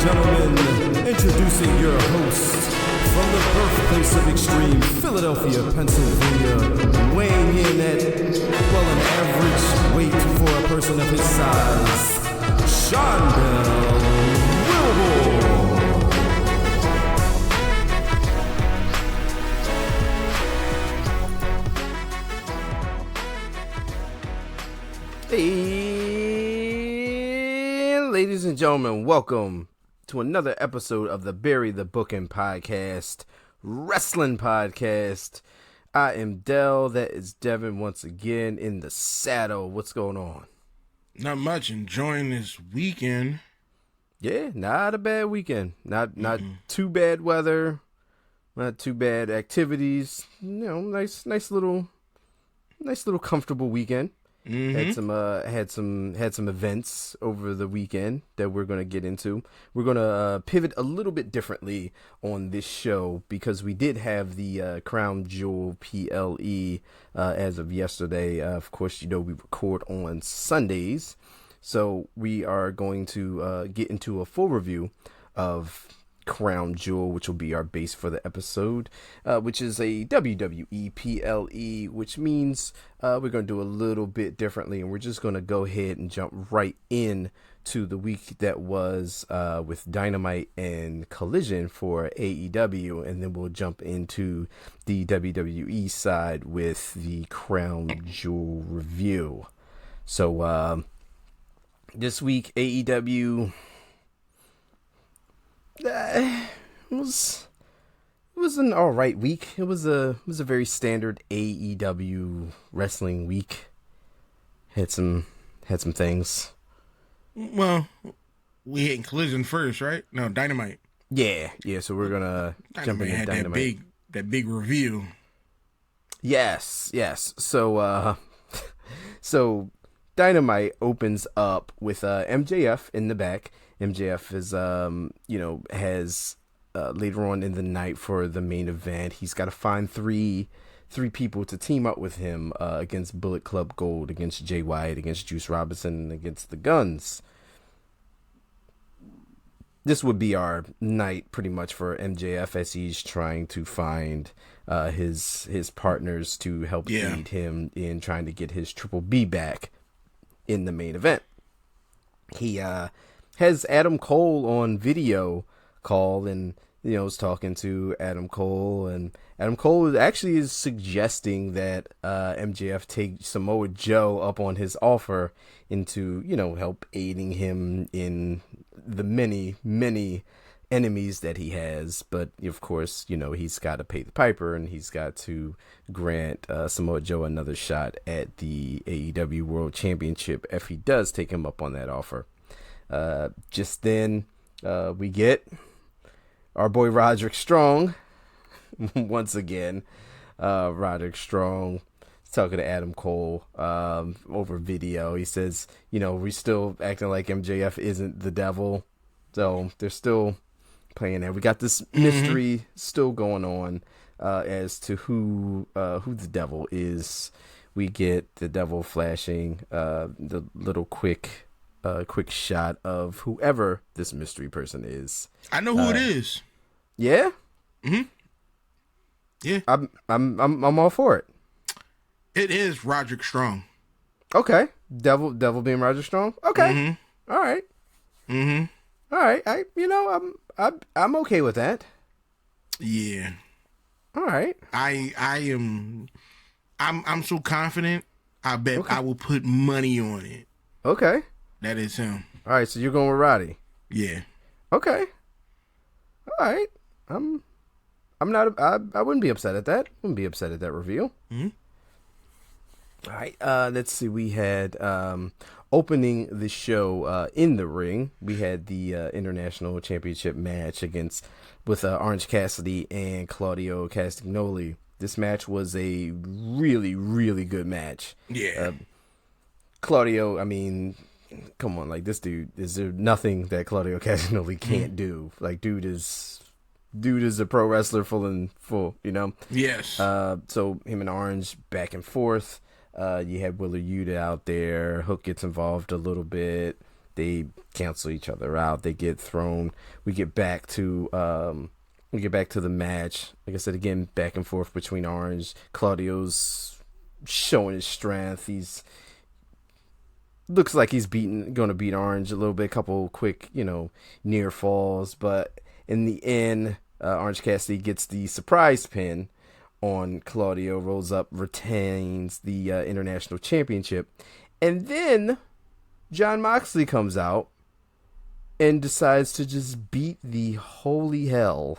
gentlemen, introducing your host from the birthplace of extreme, Philadelphia, Pennsylvania, weighing in at, well, an average weight for a person of his size, Sean Bell Wilbur. Hey, ladies and gentlemen, welcome to another episode of the Bury the Booking Podcast, Wrestling Podcast. I am Dell, that is Devin once again in the saddle. What's going on? Not much, enjoying this weekend. Yeah, not a bad weekend. Not too bad weather, not too bad activities. You know, nice little comfortable weekend. Mm-hmm. Had some events over the weekend that we're going to get into. We're going to pivot a little bit differently on this show because we did have the Crown Jewel PLE as of yesterday. Of course, you know, we record on Sundays, so we are going to get into a full review of Crown Jewel, which will be our base for the episode, which is a WWE PLE, which means we're going to do a little bit differently, and we're just going to go ahead and jump right in to the week that was with Dynamite and Collision for AEW, and then we'll jump into the WWE side with the Crown Jewel review. So this week, AEW... it was an all right week. It was a very standard AEW wrestling week. Had some things. Well, we hit Collision first, right? No, Dynamite. Yeah. So we're gonna jump into Dynamite. That big review. Yes. So so Dynamite opens up with MJF in the back. MJF is, has later on in the night for the main event, he's got to find three people to team up with him against Bullet Club Gold, against Jay White, against Juice Robinson, and against the Guns. This would be our night pretty much for MJF as he's trying to find his partners to help aid him in trying to get his Triple B back in the main event. He has Adam Cole on video call, and is talking to Adam Cole, and Adam Cole actually is suggesting that MJF take Samoa Joe up on his offer into help aiding him in the many enemies that he has. But of course, he's got to pay the piper, and he's got to grant Samoa Joe another shot at the AEW World Championship if he does take him up on that offer. Just then, we get our boy Roderick Strong once again. Roderick Strong is talking to Adam Cole over video. He says, we're still acting like MJF isn't the devil, so they're still playing that. We got this mystery still going on as to who the devil is. We get the devil flashing the little quick shot of whoever this mystery person is. I know who it is. Yeah? Mm-hmm. Yeah. I'm all for it. It is Roderick Strong. Okay. Devil being Roderick Strong? Okay. Mm-hmm. All right. Mm-hmm. All right. I'm okay with that. Yeah. All right. I'm so confident. I bet I will put money on it. Okay. That is him. All right, so you're going with Roddy. Yeah. Okay. All right. I'm not. I wouldn't be upset at that. Wouldn't be upset at that reveal. Mm-hmm. All right. Let's see. We had opening the show in the ring. We had the International Championship match with Orange Cassidy and Claudio Castagnoli. This match was a really, really good match. Yeah. Claudio, I mean, come on, like, this dude, is there nothing that Claudio Castagnoli can't do? Like, dude is a pro wrestler full, Yes. So him and Orange back and forth. You had Willer Yuta out there. Hook gets involved a little bit. They cancel each other out. They get thrown. We get back to the match. Like I said, again, back and forth between Orange. Claudio's showing his strength. He's looks like he's going to beat Orange a little bit. A couple quick, near falls, but in the end, Orange Cassidy gets the surprise pin on Claudio, rolls up, retains the international championship, and then Jon Moxley comes out and decides to just beat the holy hell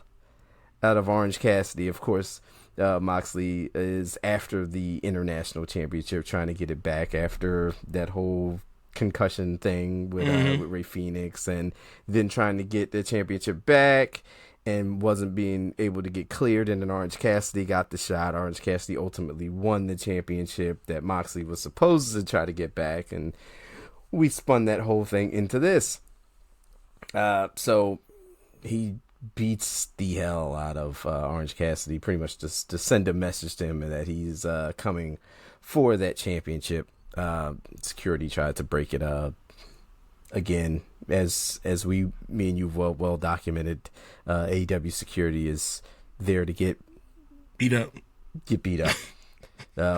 out of Orange Cassidy. Of course, Moxley is after the international championship, trying to get it back after that whole concussion thing with Ray Phoenix, and then trying to get the championship back and wasn't being able to get cleared, and then Orange Cassidy got the shot. Orange Cassidy ultimately won the championship that Moxley was supposed to try to get back, and we spun that whole thing into this. So he beats the hell out of Orange Cassidy, pretty much just to send a message to him that he's coming for that championship. Security tried to break it up again, as me and you've well documented. AEW security is there to get beat up.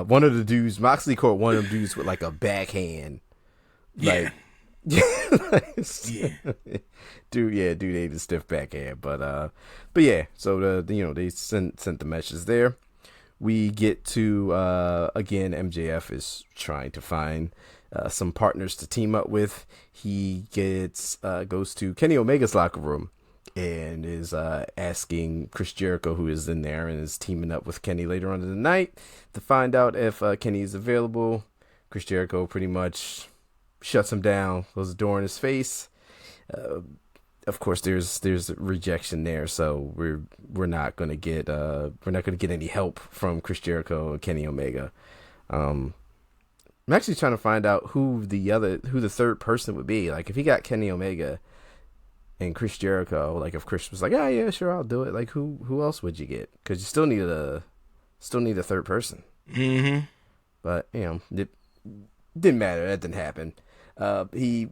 One of the dudes, Moxley caught one of the dudes with like a backhand. Yeah. Dude ate a stiff backhand, but yeah. So they sent the messages there. We get to again, MJF is trying to find some partners to team up with. He goes to Kenny Omega's locker room and is asking Chris Jericho, who is in there and is teaming up with Kenny later on in the night, to find out if Kenny is available. Chris Jericho pretty much shuts him down, closes the door in his face. Of course, there's rejection there, so we're not gonna get any help from Chris Jericho or Kenny Omega. I'm actually trying to find out who the third person would be. Like, if he got Kenny Omega and Chris Jericho, like if Chris was like, yeah, sure, I'll do it. Like, who else would you get? Because you still need a third person. Mm-hmm. But it didn't matter. That didn't happen. He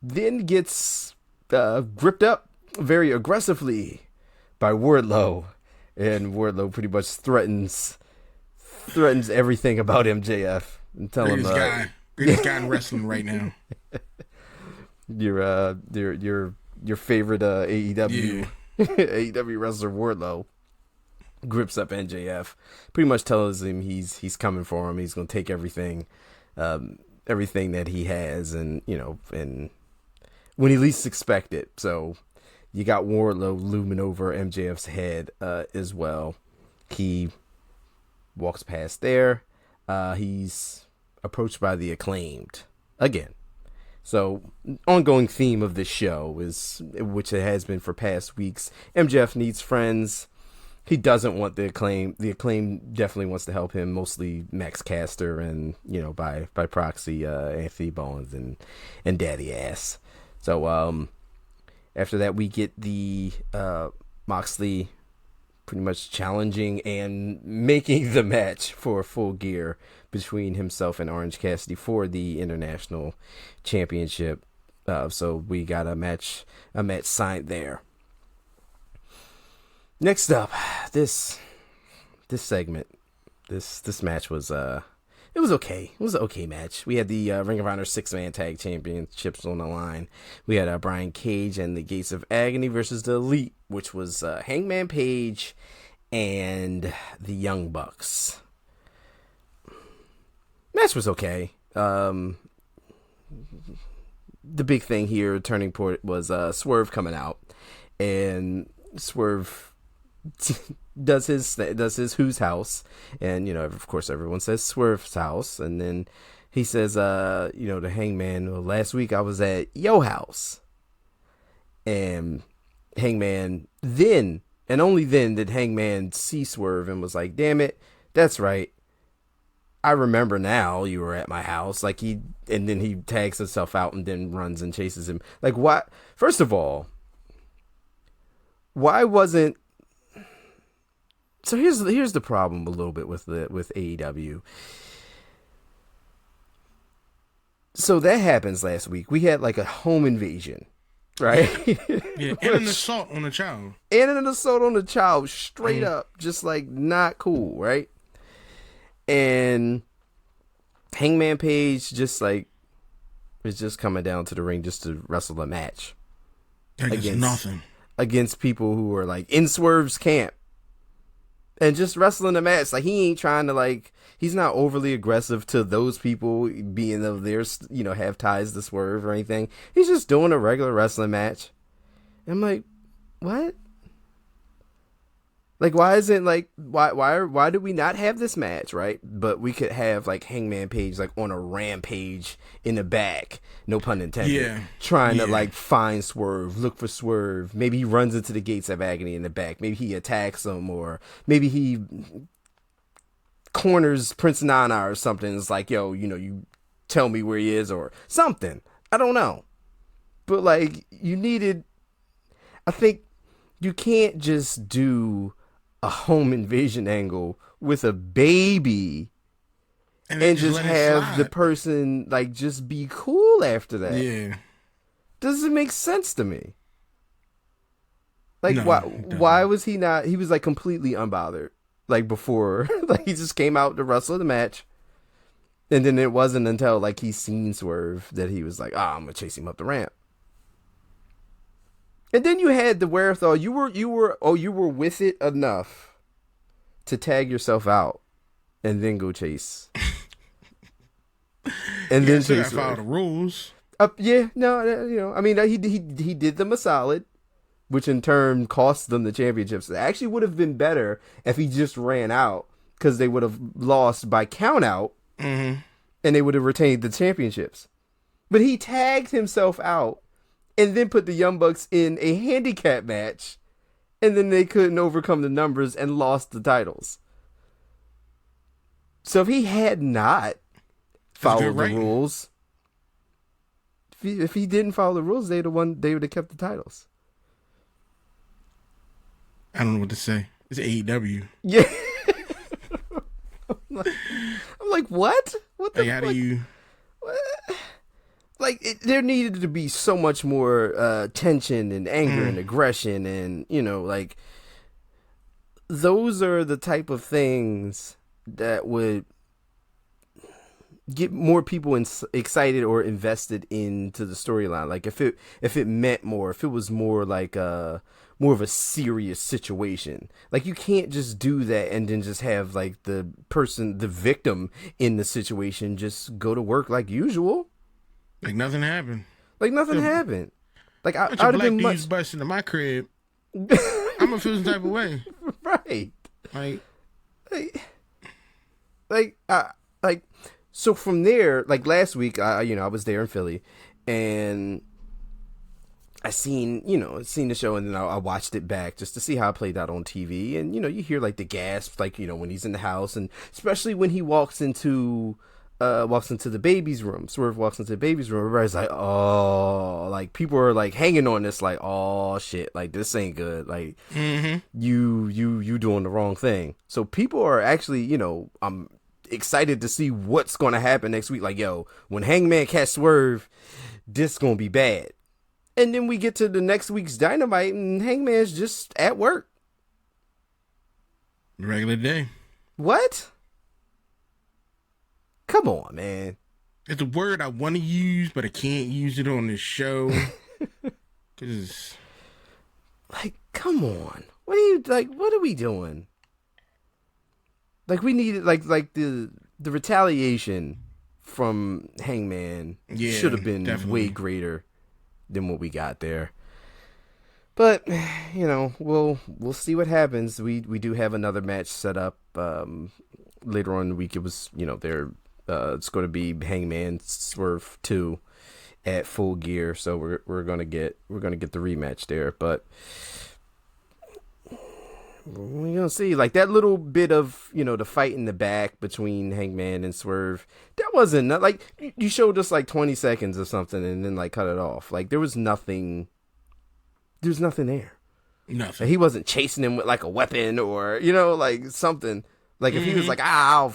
then gets gripped up very aggressively by Wardlow, and Wardlow pretty much threatens everything about MJF and tell him, greatest guy in wrestling right now. Your favorite AEW AEW wrestler Wardlow grips up MJF, pretty much tells him he's coming for him. He's gonna take everything that he has, and when he least expect it. So you got Wardlow looming over MJF's head as well. He walks past there. He's approached by the Acclaimed again. So ongoing theme of this show is, which it has been for past weeks, MJF needs friends. He doesn't want the Acclaim. The Acclaim definitely wants to help him, mostly Max Caster and, by proxy, Anthony Bowens and Daddy Ass. So after that, we get the Moxley pretty much challenging and making the match for Full Gear between himself and Orange Cassidy for the International Championship. So we got a match signed there. Next up, this segment, this match was it was okay. It was an okay match. We had the Ring of Honor 6-man tag championships on the line. We had Brian Cage and the Gates of Agony versus the Elite, which was Hangman Page and the Young Bucks. Match was okay. The big thing here, turning point, was Swerve coming out, and Swerve does his Who's House, and of course everyone says Swerve's house, and then he says to Hangman, well, last week I was at yo house, and Hangman then, and only then, did Hangman see Swerve and was like, damn it, that's right, I remember now you were at my house. Like, and then he tags himself out and then runs and chases him. Like, what? First of all, why wasn't? So here's the problem a little bit with AEW. So that happens last week. We had like a home invasion, right? Yeah, and an assault on a child. And an assault on a child, straight up, just like not cool, right? And Hangman Page just like is just coming down to the ring just to wrestle a match against people who are like in Swerve's camp. And just wrestling a match, like he ain't trying to like, he's not overly aggressive to those people being of theirs, you know, have ties to Swerve or anything. He's just doing a regular wrestling match. And I'm like, what? Like, why isn't like why do we not have this match, right? But we could have like Hangman Page like on a rampage in the back, no pun intended, trying to like find Swerve, look for Swerve. Maybe he runs into the gates of agony in the back. Maybe he attacks him, or maybe he corners Prince Nana or something. It's like, yo, you know, you tell me where he is or something. I don't know, but like I think you can't just do a home invasion angle with a baby and just have the person like just be cool after that. Yeah. Doesn't make sense to me. Like, why was he not, he was like completely unbothered like before. Like he just came out to wrestle the match, and then it wasn't until like he seen Swerve that he was like, I'm gonna chase him up the ramp. And then you had the wherewithal. You were with it enough to tag yourself out, and then go chase, and then chase. Follow the rules. You know, I mean, he did them a solid, which in turn cost them the championships. It actually would have been better if he just ran out, because they would have lost by count out, and they would have retained the championships. But he tagged himself out, and then put the Young Bucks in a handicap match, and then they couldn't overcome the numbers and lost the titles. So if he had not followed the rules, if he didn't follow the rules, they would have kept the titles. I don't know what to say. It's AEW. Yeah. I'm like, what? What the fuck? How do you... What? Like, there needed to be so much more tension and anger and aggression, and, you know, like, those are the type of things that would get more people excited or invested into the storyline. Like, if it meant more, if it was more like more of a serious situation. Like, you can't just do that and then just have like the victim in the situation just go to work like usual. Like nothing happened. Like nothing happened. Like I would have been much busting into my crib. I'm gonna feel some type of way. Right. Like so from there, like last week, I was there in Philly, and I seen the show, and then I watched it back just to see how it played out on TV, and you hear like the gasps, like when he's in the house, and especially when he walks into the baby's room. Swerve walks into the baby's room. Everybody's like, oh, like people are like hanging on this, like, oh shit, like this ain't good. Like you doing the wrong thing. So people are actually, I'm excited to see what's going to happen next week. Like, yo, when Hangman catch Swerve, this gonna be bad. And then we get to the next week's Dynamite, and Hangman's just at work. Regular day. What? Come on, man. It's a word I want to use, but I can't use it on this show. Cause like, come on. What are we doing? Like, we needed, like the retaliation from Hangman should have been way greater than what we got there. But, we'll see what happens. We do have another match set up later on in the week. It was, it's going to be Hangman Swerve 2 at Full Gear. So we're going to get the rematch there, but we're going to see, like, that little bit of, the fight in the back between Hangman and Swerve, that wasn't, like, you showed us, like, 20 seconds or something and then, like, cut it off. Like, there's nothing there. Nothing. Like, he wasn't chasing him with, like, a weapon or, like, something. Like, if he was like, I'll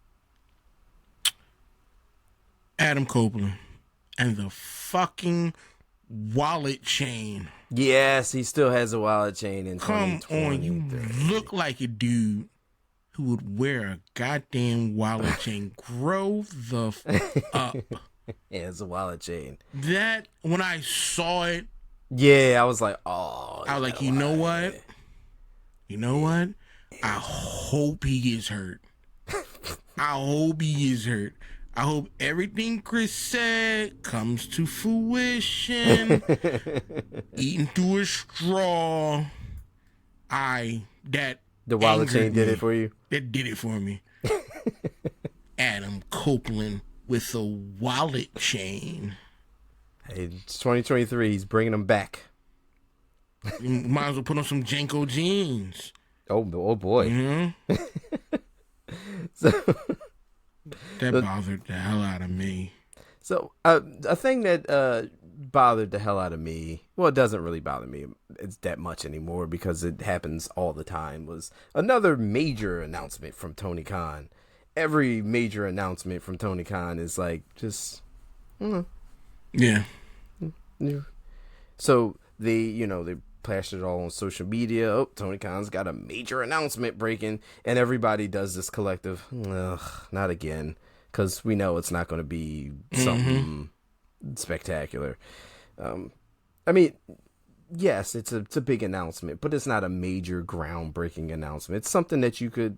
Adam Copeland and the fucking wallet chain. Yes, he still has a wallet chain in Come 2020. on, you look like a dude who would wear a goddamn wallet chain. Grow the up. Yeah, it's a wallet chain. That, when I saw it. Yeah, I was like, oh. I was like, you know what? You know what? I hope he gets hurt. I hope he gets hurt. I hope everything Chris said comes to fruition. Eating through a straw. The wallet chain did it for you? That did it for me. Adam Copeland with a wallet chain. Hey, it's 2023. He's bringing them back. You might as well put on some Janko jeans. Oh boy. Mm-hmm. That bothered the hell out of me. So a thing that bothered the hell out of me, well, it doesn't really bother me it's that much anymore because it happens all the time, was another major announcement from Tony Khan. Every major announcement from Tony Khan is like just yeah. So they plastered it all on social media. Oh, Tony Khan's got a major announcement breaking, and everybody does this collective, not again, because we know it's not going to be something spectacular. I mean, yes, it's a big announcement, but it's not a major groundbreaking announcement. It's something that you could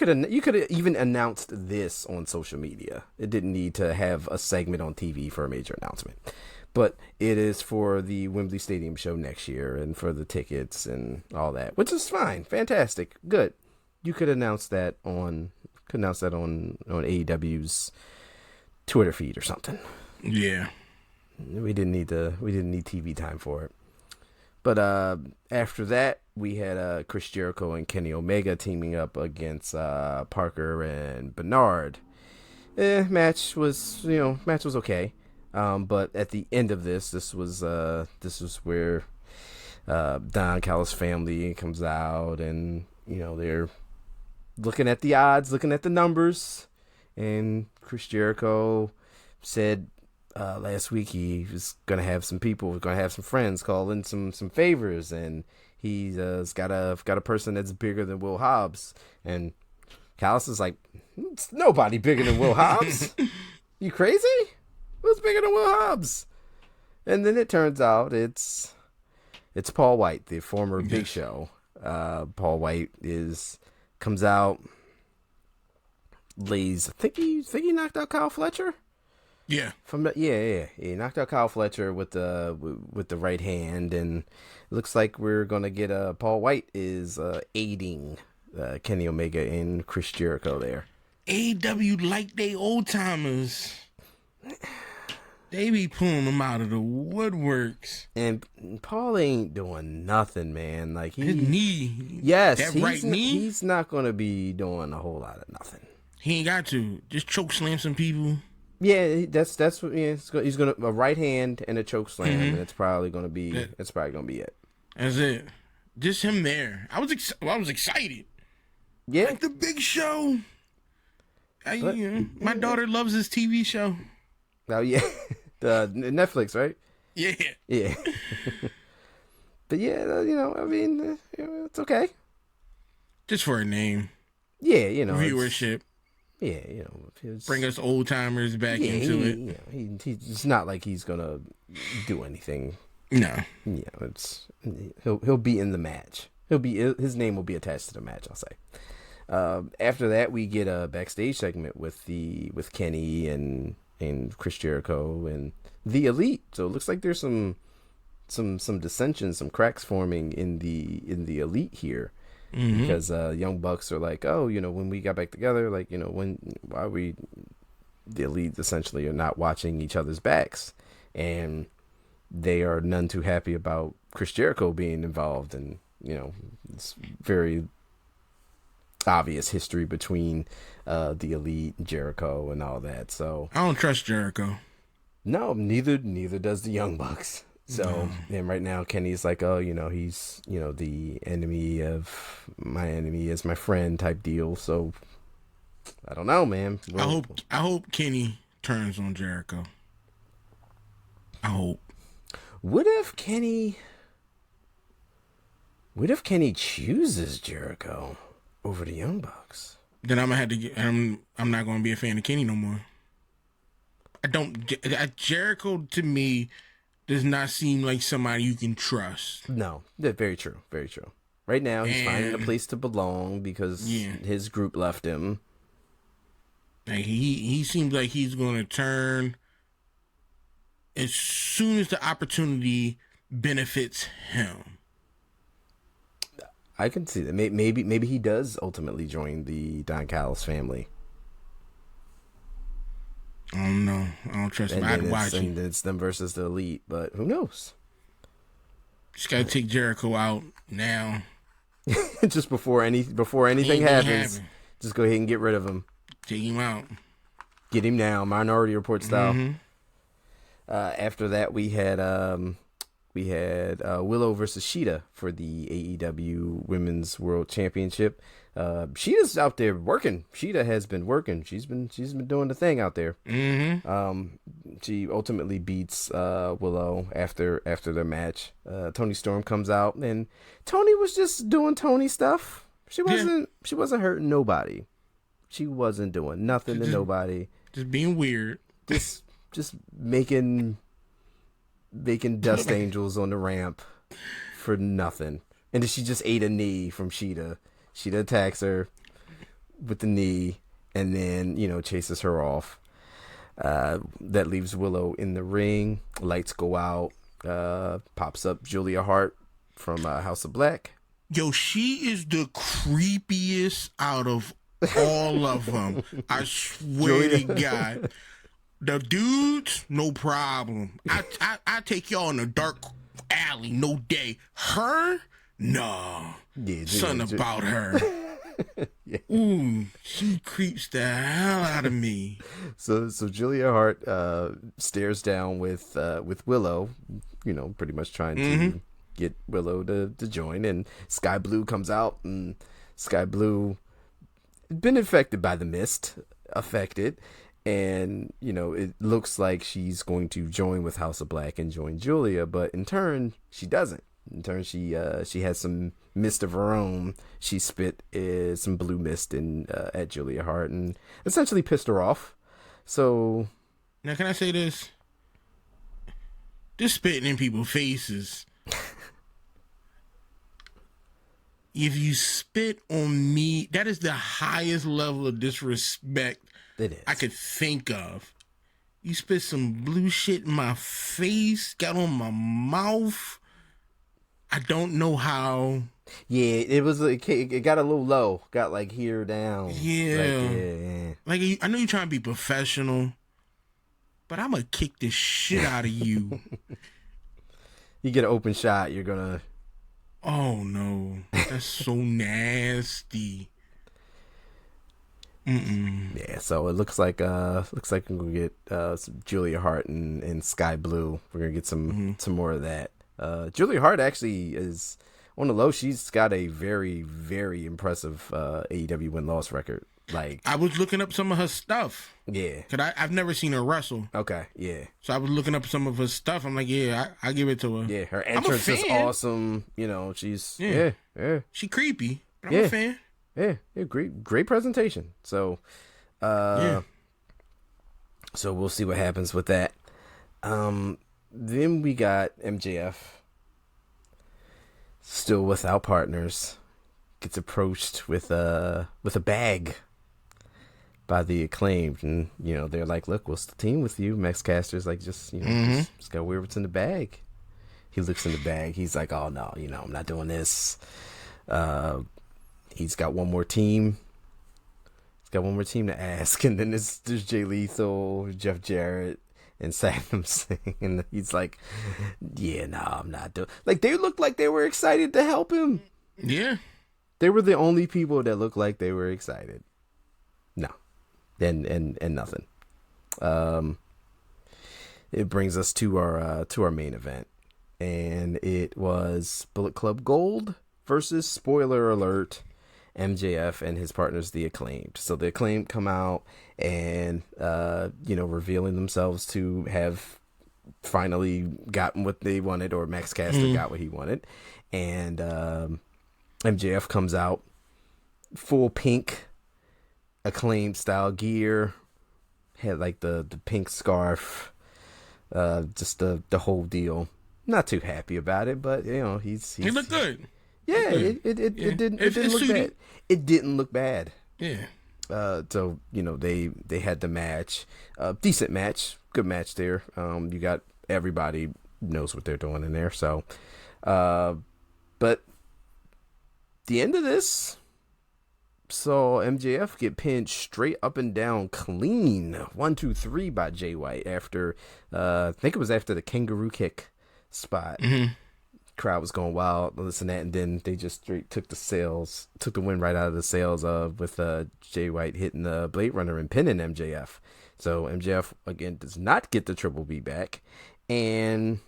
have even announced this on social media. It didn't need to have a segment on TV for a major announcement. But it is for the Wembley Stadium show next year and for the tickets and all that, which is fine, fantastic, good. You could announce that on AEW's Twitter feed or something. Yeah. We didn't need TV time for it. But after that, we had Chris Jericho and Kenny Omega teaming up against Parker and Bernard. Match was okay. But at the end of this was where Don Callis' family comes out, and they're looking at the odds, looking at the numbers, and Chris Jericho said last week he was gonna have some friends call in some favors, and he's got a person that's bigger than Will Hobbs, and Callis is like, it's nobody bigger than Will Hobbs. You crazy? Who's bigger than Will Hobbs? And then it turns out it's Paul White, the former Big Show. Paul White comes out, lays. I think he knocked out Kyle Fletcher. Yeah. He knocked out Kyle Fletcher with the right hand, and it looks like we're gonna get Paul White is aiding Kenny Omega and Chris Jericho there. AEW like they old timers. They be pulling them out of the woodworks. And Paul ain't doing nothing, man. Like his knee. Yes, that right knee. He's not gonna be doing a whole lot of nothing. He ain't got to. Just choke slam some people. Yeah, that's what. Yeah, he's gonna a right hand and a choke slam, and it's probably gonna be it. That's it. Just him there. I was excited. Yeah, like the Big Show. My daughter loves this TV show. Oh yeah, the Netflix, right? Yeah. But yeah, I mean, it's okay. Just for a name. Yeah, viewership. Yeah, bring us old timers back into it. It's not like he's gonna do anything. No. He'll be in the match. His name will be attached to the match, I'll say. After that, we get a backstage segment with Kenny and Chris Jericho and the Elite. So it looks like there's some dissension, some cracks forming in the Elite here. Mm-hmm. Because Young Bucks are like, when we got back together, like, why we the Elite essentially are not watching each other's backs, and they are none too happy about Chris Jericho being involved, and it's very obvious history between the Elite and Jericho and all that. So I don't trust Jericho. No, neither does the Young Bucks. So, and right now Kenny's like, he's, the enemy of my enemy is my friend type deal. So I don't know, man. I hope Kenny turns on Jericho. I hope. What if Kenny chooses Jericho over the Young Bucks? Then I'm gonna have to get. I'm not gonna be a fan of Kenny no more. Jericho to me does not seem like somebody you can trust. No, very true, very true. Right now, he's finding a place to belong because his group left him. Like he seems like he's gonna turn as soon as the opportunity benefits him. I can see that. Maybe he does ultimately join the Don Callis family. I don't know. I don't trust him. I'd watch it. And it's them versus the Elite, but who knows? Just gotta take Jericho out now. Just before anything happens. Just go ahead and get rid of him. Take him out. Get him now, Minority Report style. Mm-hmm. After that, we had Willow versus Sheeta for the AEW Women's World Championship. Sheeta's out there working. Sheeta has been working. She's been doing the thing out there. Mm-hmm. She ultimately beats Willow after their match. Toni Storm comes out, and Toni was just doing Toni stuff. She wasn't hurting nobody. She wasn't doing nothing to nobody. Just being weird. Just making dust angels on the ramp for nothing. And then she just ate a knee from Sheeta. Sheeta attacks her with the knee and then, chases her off. That leaves Willow in the ring. Lights go out. Pops up Julia Hart from House of Black. Yo, she is the creepiest out of all of them. I swear to God. The dudes, no problem. I take y'all in a dark alley, no day. Her, no. Yeah, something about her. Yeah. Ooh, she creeps the hell out of me. So Julia Hart stares down with Willow, pretty much trying to get Willow to join, and Sky Blue comes out, and Sky Blue been affected by the mist, and it looks like she's going to join with House of Black and join Julia, but in turn she doesn't. In turn, she has some mist of her own. She spit some blue mist at Julia Hart and essentially pissed her off. So now, can I say this? This spitting in people's faces. If you spit on me, that is the highest level of disrespect I could think of. You spit some blue shit in my face, got on my mouth. I don't know how. Yeah, it got a little low. Got like here down. Yeah. Like I know you're trying to be professional, but I'm gonna kick the shit out of you. You get an open shot, you're gonna. Oh no, that's so nasty. Yeah, so it looks like we're gonna get some Julia Hart and Sky Blue. We're gonna get some more of that. Julia Hart actually is on the low. She's got a very, very impressive AEW win-loss record. Like, I was looking up some of her stuff. Yeah, cause I've never seen her wrestle. Okay, yeah. So I was looking up some of her stuff. I'm like, I give it to her. Yeah, her entrance is awesome. She's yeah. She creepy, but I'm a fan. Yeah, great presentation. So, so we'll see what happens with that. Then we got MJF, still without partners, gets approached with a bag by the Acclaimed, and they're like, "Look, we'll still team with you." Max Caster's like, just go where it's in the bag. He looks in the bag. He's like, "Oh no, I'm not doing this." He's got one more team. He's got one more team to ask, and then there's Jay Lethal, Jeff Jarrett, and Satnam Singh, and he's like, "Yeah, no, I'm not doing." Like, they looked like they were excited to help him. Yeah, they were the only people that looked like they were excited. No, and nothing. It brings us to our main event, and it was Bullet Club Gold versus, spoiler alert, MJF and his partners, the Acclaimed. So the Acclaimed come out and, revealing themselves to have finally gotten what they wanted, or Max Caster got what he wanted. And MJF comes out full pink Acclaimed style gear, had like the pink scarf, just the whole deal. Not too happy about it, but he looked good. Yeah, it didn't look bad. It didn't look bad. Yeah. So they had the match, decent match, good match there. You got everybody knows what they're doing in there. So, but the end of this saw MJF get pinned straight up and down clean, 1, 2, 3 by Jay White after, I think it was after the kangaroo kick spot. Crowd was going wild, this and that, and then they just straight took the win right out of the sails with Jay White hitting the Blade Runner and pinning MJF. So MJF again does not get the Triple B back and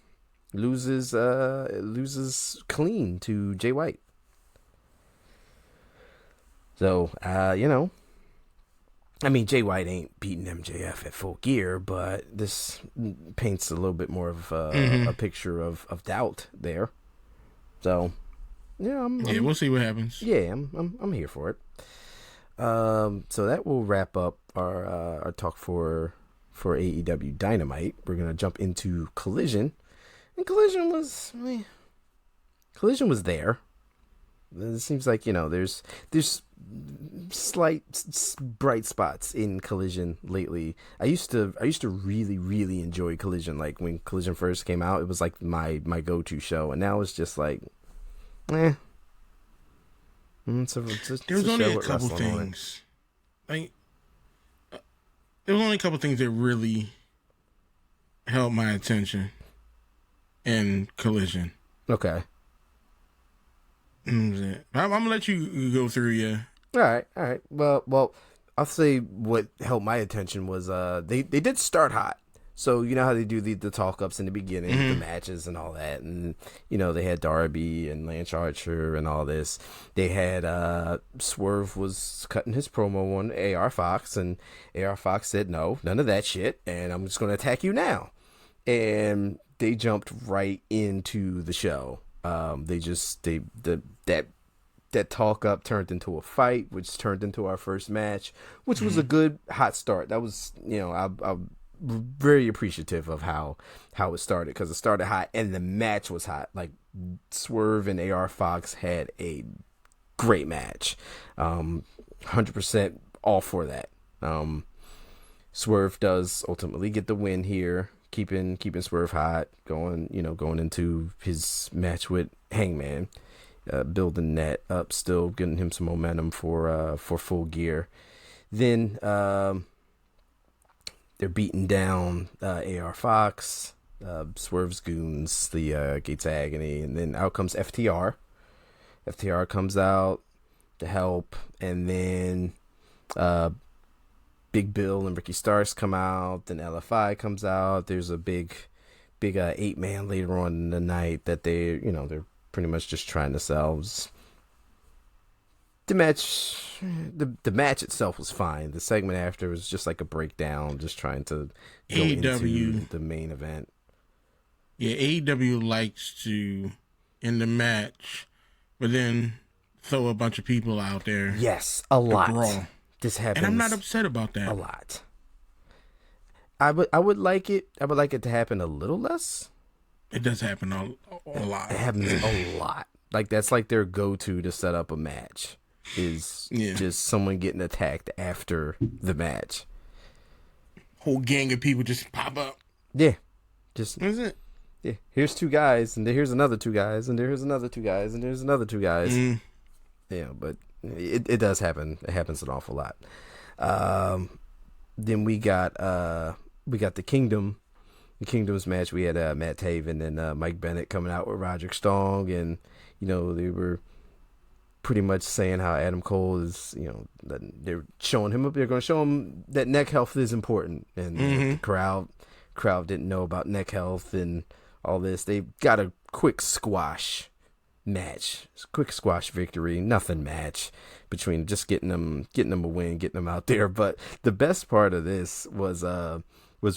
loses clean to Jay White. So Jay White ain't beating MJF at full gear, but this paints a little bit more of a picture of doubt there. So, yeah, we'll see what happens. Yeah, I'm here for it. So that will wrap up our talk for AEW Dynamite. We're gonna jump into Collision, and Collision was there. It seems like there's slight bright spots in Collision lately. I used to really, really enjoy Collision. Like when Collision first came out, it was like my go-to show, and now it's just like, eh. There's only a couple things. There was only a couple things that really held my attention in Collision. Okay. I'm gonna let you go through. Yeah. All right. Well, I'll say what held my attention was they did start hot. So you know how they do the talk ups in the beginning, the matches and all that, and they had Darby and Lance Archer and all this. They had Swerve was cutting his promo on AR Fox, and AR Fox said no, none of that shit, and I'm just going to attack you now. And they jumped right into the show. That talk up turned into a fight, which turned into our first match, which was a good hot start. That was, I'm very appreciative of how it started, because it started hot and the match was hot. Like Swerve and AR Fox had a great match. 100% all for that. Swerve does ultimately get the win here, keeping Swerve hot, going into his match with Hangman. Building that up, still getting him some momentum for Full Gear. Then they're beating down AR Fox, Swerve's goons, the Gates of Agony, and then out comes FTR. FTR comes out to help, and then Big Bill and Ricky Starks come out. Then LFI comes out. There's a big 8-man later on in the night that they're pretty much just trying to sell. The match itself was fine. The segment after was just like a breakdown, just trying to go into the main event. Yeah, AEW likes to, in the match, but then throw a bunch of people out there. Yes, a lot. Brawl. This happens, and I'm not upset about that. A lot. I would like it. I would like it to happen a little less. It does happen a lot. It happens a lot. Like that's like their go-to to set up a match is just someone getting attacked after the match. Whole gang of people just pop up. Yeah, just that's it. Yeah, here's 2 guys, and here's another 2 guys, and here's another 2 guys, and there's another 2 guys. Yeah, but it does happen. It happens an awful lot. Then we got the Kingdom. The Kingdom's match, we had Matt Taven and Mike Bennett coming out with Roderick Strong, and they were pretty much saying how Adam Cole is, that they're showing him up. They're going to show him that neck health is important, and the crowd didn't know about neck health and all this. They got a quick squash match. Quick squash victory, nothing match between just getting them a win, getting them out there. But the best part of this was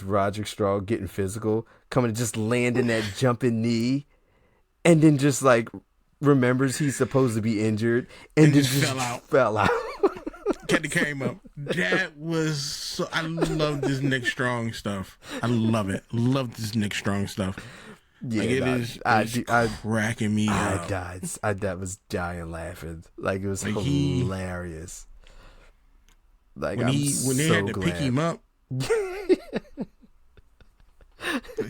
Roderick Strong getting physical, coming and just landing that jumping knee, and then just like remembers he's supposed to be injured and then just fell out. Had to carry him up. That was so. I love this Nick Strong stuff. I love it. Love this Nick Strong stuff. Yeah, like I cracking me up. I was dying laughing. Like it was like hilarious. Like when they had to pick him up.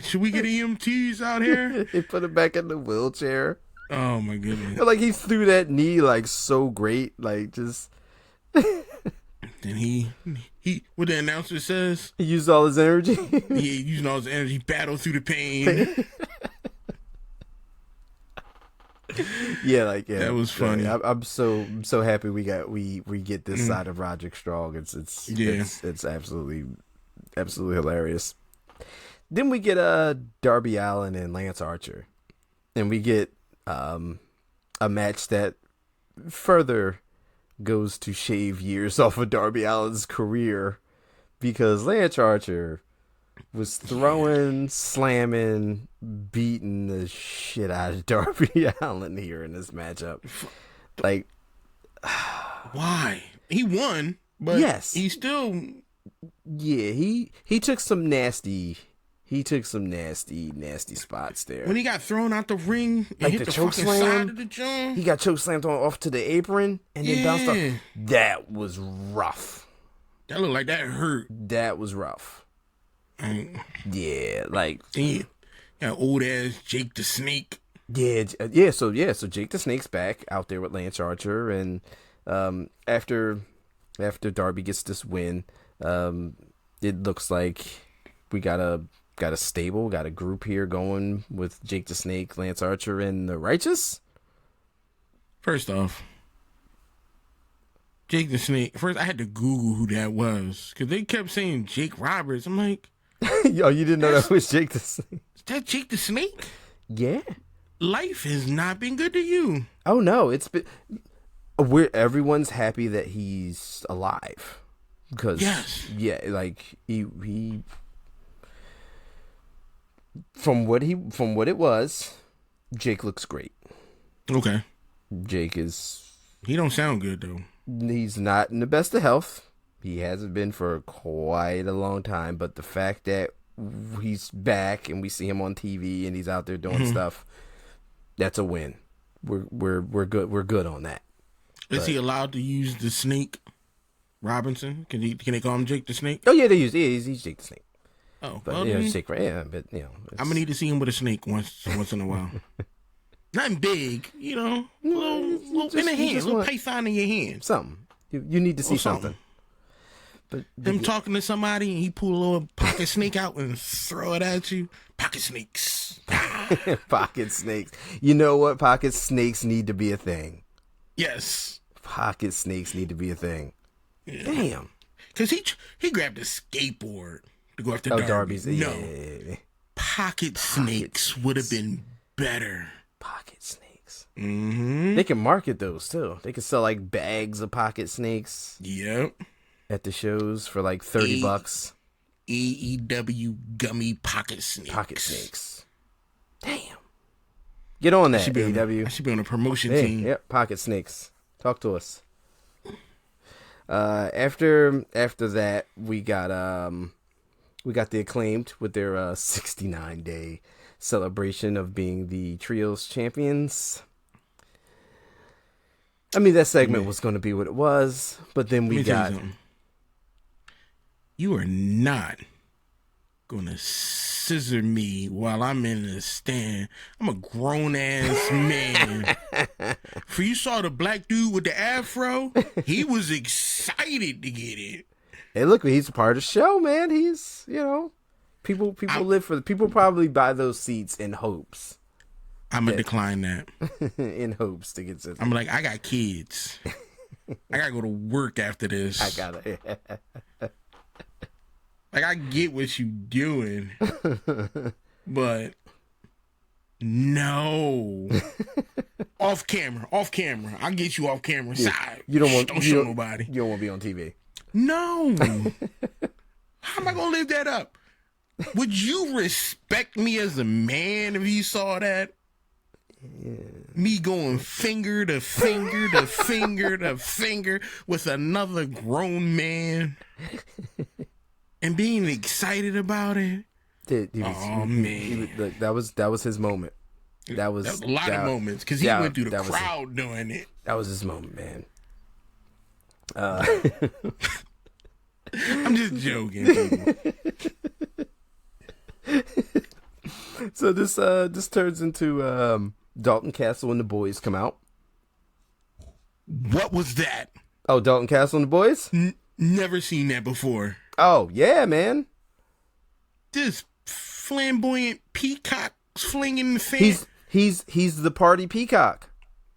Should we get EMTs out here? They put him back in the wheelchair. Oh my goodness! Like he threw that knee like so great, like just. Then he what the announcer says. He used all his energy. Yeah, using all his energy, battled through the pain. Yeah, that was funny. Yeah, I'm so happy we get this side of Roderick Strong. It's absolutely hilarious. Then we get Darby Allin and Lance Archer, and we get a match that further goes to shave years off of Darby Allin's career, because Lance Archer was throwing, slamming, beating the shit out of Darby Allin here in this matchup. Like, why? He won, but yes, he still. Yeah, he took some nasty. He took some nasty spots there. When he got thrown out the ring and hit the choke slam, side of the joint. He got choke slammed off to the apron and then bounced off. That was rough. That looked like that hurt. That was rough. Yeah, like old ass Jake the Snake. Yeah. So Jake the Snake's back out there with Lance Archer, and after Darby gets this win, it looks like we got a stable, got a group here going with Jake the Snake, Lance Archer, and the Righteous. First off, Jake the Snake. First, I had to Google who that was because they kept saying Jake Roberts. I'm like, yo, you didn't know that was Jake the Snake? Is that Jake the Snake? Yeah. Life has not been good to you. Oh no, it's been. Everyone's happy that he's alive because like he. From what it was, Jake looks great. Okay. Jake is. He don't sound good though. He's not in the best of health. He hasn't been for quite a long time. But the fact that he's back and we see him on TV and he's out there doing stuff, that's a win. We're good. We're good on that. Is he allowed to use the Snake Robinson? Can they call him Jake the Snake? Oh yeah, they use. Yeah, he's Jake the Snake. Oh, but well, Jake, but I'm gonna need to see him with a snake once in a while. Nothing big, little in the hand, little python in your hand. Something you need to see something. But him talking to somebody and he pull a little pocket snake out and throw it at you. Pocket snakes. Pocket snakes. You know what? Pocket snakes need to be a thing. Yes. Pocket snakes need to be a thing. Yeah. Damn. Because he grabbed a skateboard to go after Darby's. No. Yeah. Pocket snakes would have been better. Pocket snakes. Mm-hmm. They can market those too. They can sell like bags of pocket snakes. Yep. At the shows for like $30. AEW gummy pocket snakes. Pocket snakes. Damn. Get on that, AEW. I should be on a promotion team. Yep, pocket snakes. Talk to us. After that, we got the Acclaimed with their 69-day celebration of being the Trios champions. I mean, that segment was going to be what it was, but then we got. You are not going to scissor me while I'm in the stand. I'm a grown ass man. For you saw the black dude with the afro, he was excited to get it. Hey, look, he's a part of the show, man. He's, people people probably buy those seats in hopes. I'm gonna decline that. In hopes to get scissored. I'm like, I got kids. I gotta go to work after this. I gotta. Like, I get what you doing, but no. Off camera. I'll get you off camera. Yeah. Side. You don't want. Don't show nobody. You don't want to be on TV. No. How am I gonna live that up? Would you respect me as a man if you saw that? Yeah. Me going finger to finger to finger to finger with another grown man and being excited about it. Man, that was his moment. That was a lot of moments because he went through the crowd doing it. That was his moment, man. I'm just joking. So this turns into Dalton Castle and the boys come out. What was that? Oh, Dalton Castle and the boys? Never seen that before. Oh, yeah, man. This flamboyant peacock flinging the fan. He's the party peacock.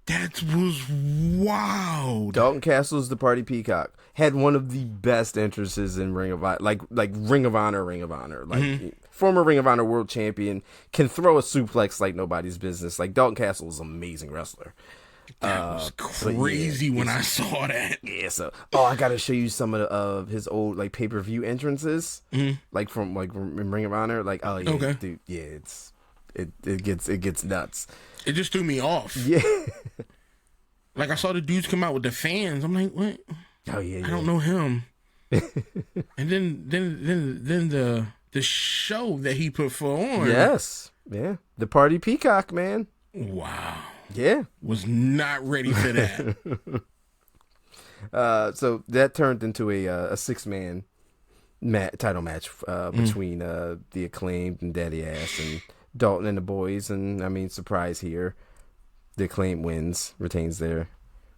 That was wild. Dalton Castle's the party peacock. Had one of the best entrances in Ring of Honor, like Ring of Honor. Like former Ring of Honor world champion, can throw a suplex like nobody's business. Like Dalton Castle is an amazing wrestler. That was crazy when I saw that. Yeah, so I gotta show you some of his old like pay-per-view entrances, like from Ring of Honor. Like, oh yeah, okay. Dude, yeah, it gets nuts. It just threw me off. Yeah, like I saw the dudes come out with the fans. I'm like, what? Oh yeah, I don't know him. And then the show that he performed. Yes, yeah, the party peacock, man. Wow. Yeah, was not ready for that. So that turned into a 6-man title match between the Acclaimed and Daddy Ass and Dalton and the boys. And I mean, surprise here, the Acclaimed wins, retains the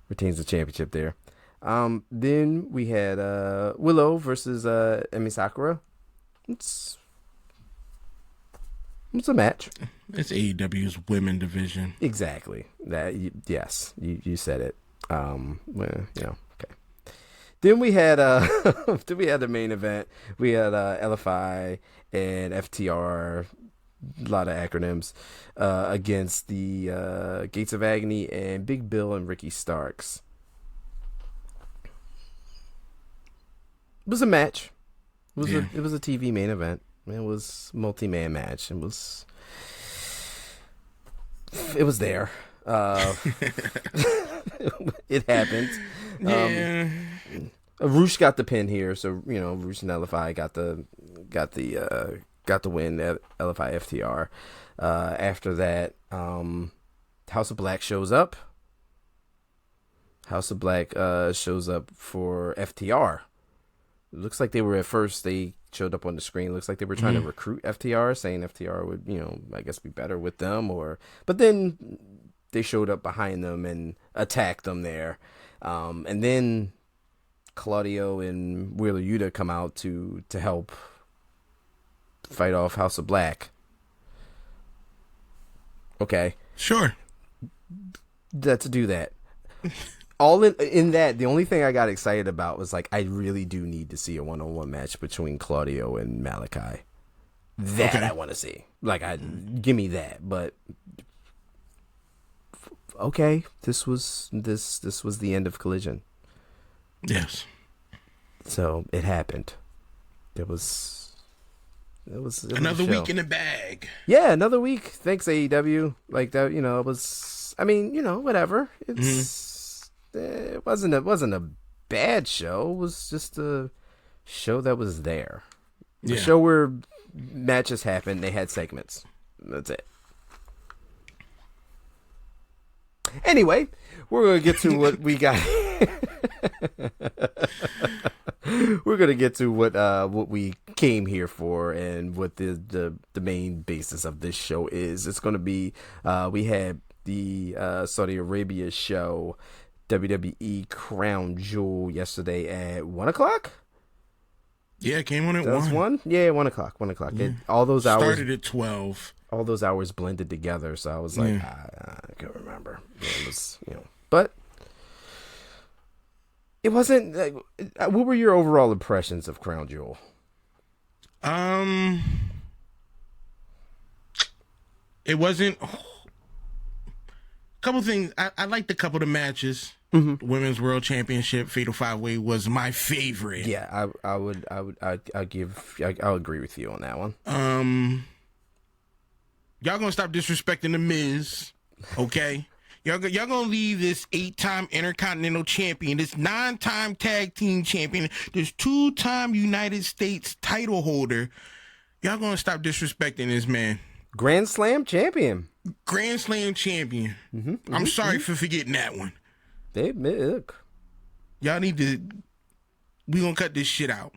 championship there. Then we had Willow versus Emi Sakura. It's a match. It's AEW's women division. Exactly. That. Yes, you said it. Well, okay. Then we had the main event. We had LFI and FTR, a lot of acronyms, against the Gates of Agony and Big Bill and Ricky Starks. It was a match. It was a TV main event. It was multi-man match. It was there. It happened. Yeah. Roosh got the pin here, so Roosh and LFI got the win at LFI FTR. After that, House of Black shows up. House of Black shows up for FTR. It looks like they were at first. They showed up on the screen. Looks like they were trying to recruit FTR, saying FTR would, I guess be better with them. But then they showed up behind them and attacked them there. And then Claudio and Wheeler Yuta come out to help fight off House of Black. Okay. Sure. Let's do that. All in that, the only thing I got excited about was like, I really do need to see a one-on-one match between Claudio and Malachi. That okay. I want to see. Like, give me that. But okay, this was the end of Collision. Yes. So it happened. It was another week in the bag. Yeah, another week. Thanks AEW. Like that, it was. I mean, whatever. It's. It wasn't a bad show. It was just a show that was there. A show where matches happened. They had segments. That's it. Anyway, we're going to get to what we got. We're going to get to what we came here for and what the main basis of this show is. It's going to be, we had the Saudi Arabia show, WWE Crown Jewel, yesterday at 1 o'clock. Yeah, it came on at 1. 1? Yeah, 1 o'clock. 1 o'clock. Yeah. All those hours started at 12. All those hours blended together, so I was like, I can't remember. It was, but it wasn't. What were your overall impressions of Crown Jewel? It wasn't. A couple things. I liked a couple of the matches. Mm-hmm. Women's World Championship Fatal 5-Way was my favorite. Yeah, I'll agree with you on that one. Y'all gonna stop disrespecting the Miz, okay? Y'all gonna leave this 8-time Intercontinental Champion, this 9-time Tag Team Champion, this 2-time United States title holder. Y'all gonna stop disrespecting this man. Grand Slam champion. Mm-hmm, I'm sorry for forgetting that one. Look. Y'all need to. We gonna cut this shit out.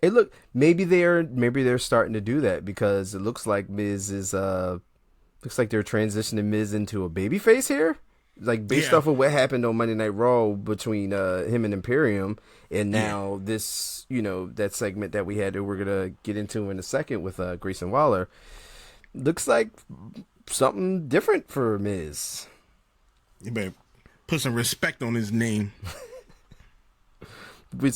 Hey, look. Maybe they're starting to do that because it looks like Miz is looks like they're transitioning Miz into a babyface here. Like based off of what happened on Monday Night Raw between him and Imperium, and now this, that segment that we had that we're gonna get into in a second with Grayson Waller, looks like something different for Miz. You better put some respect on his name. We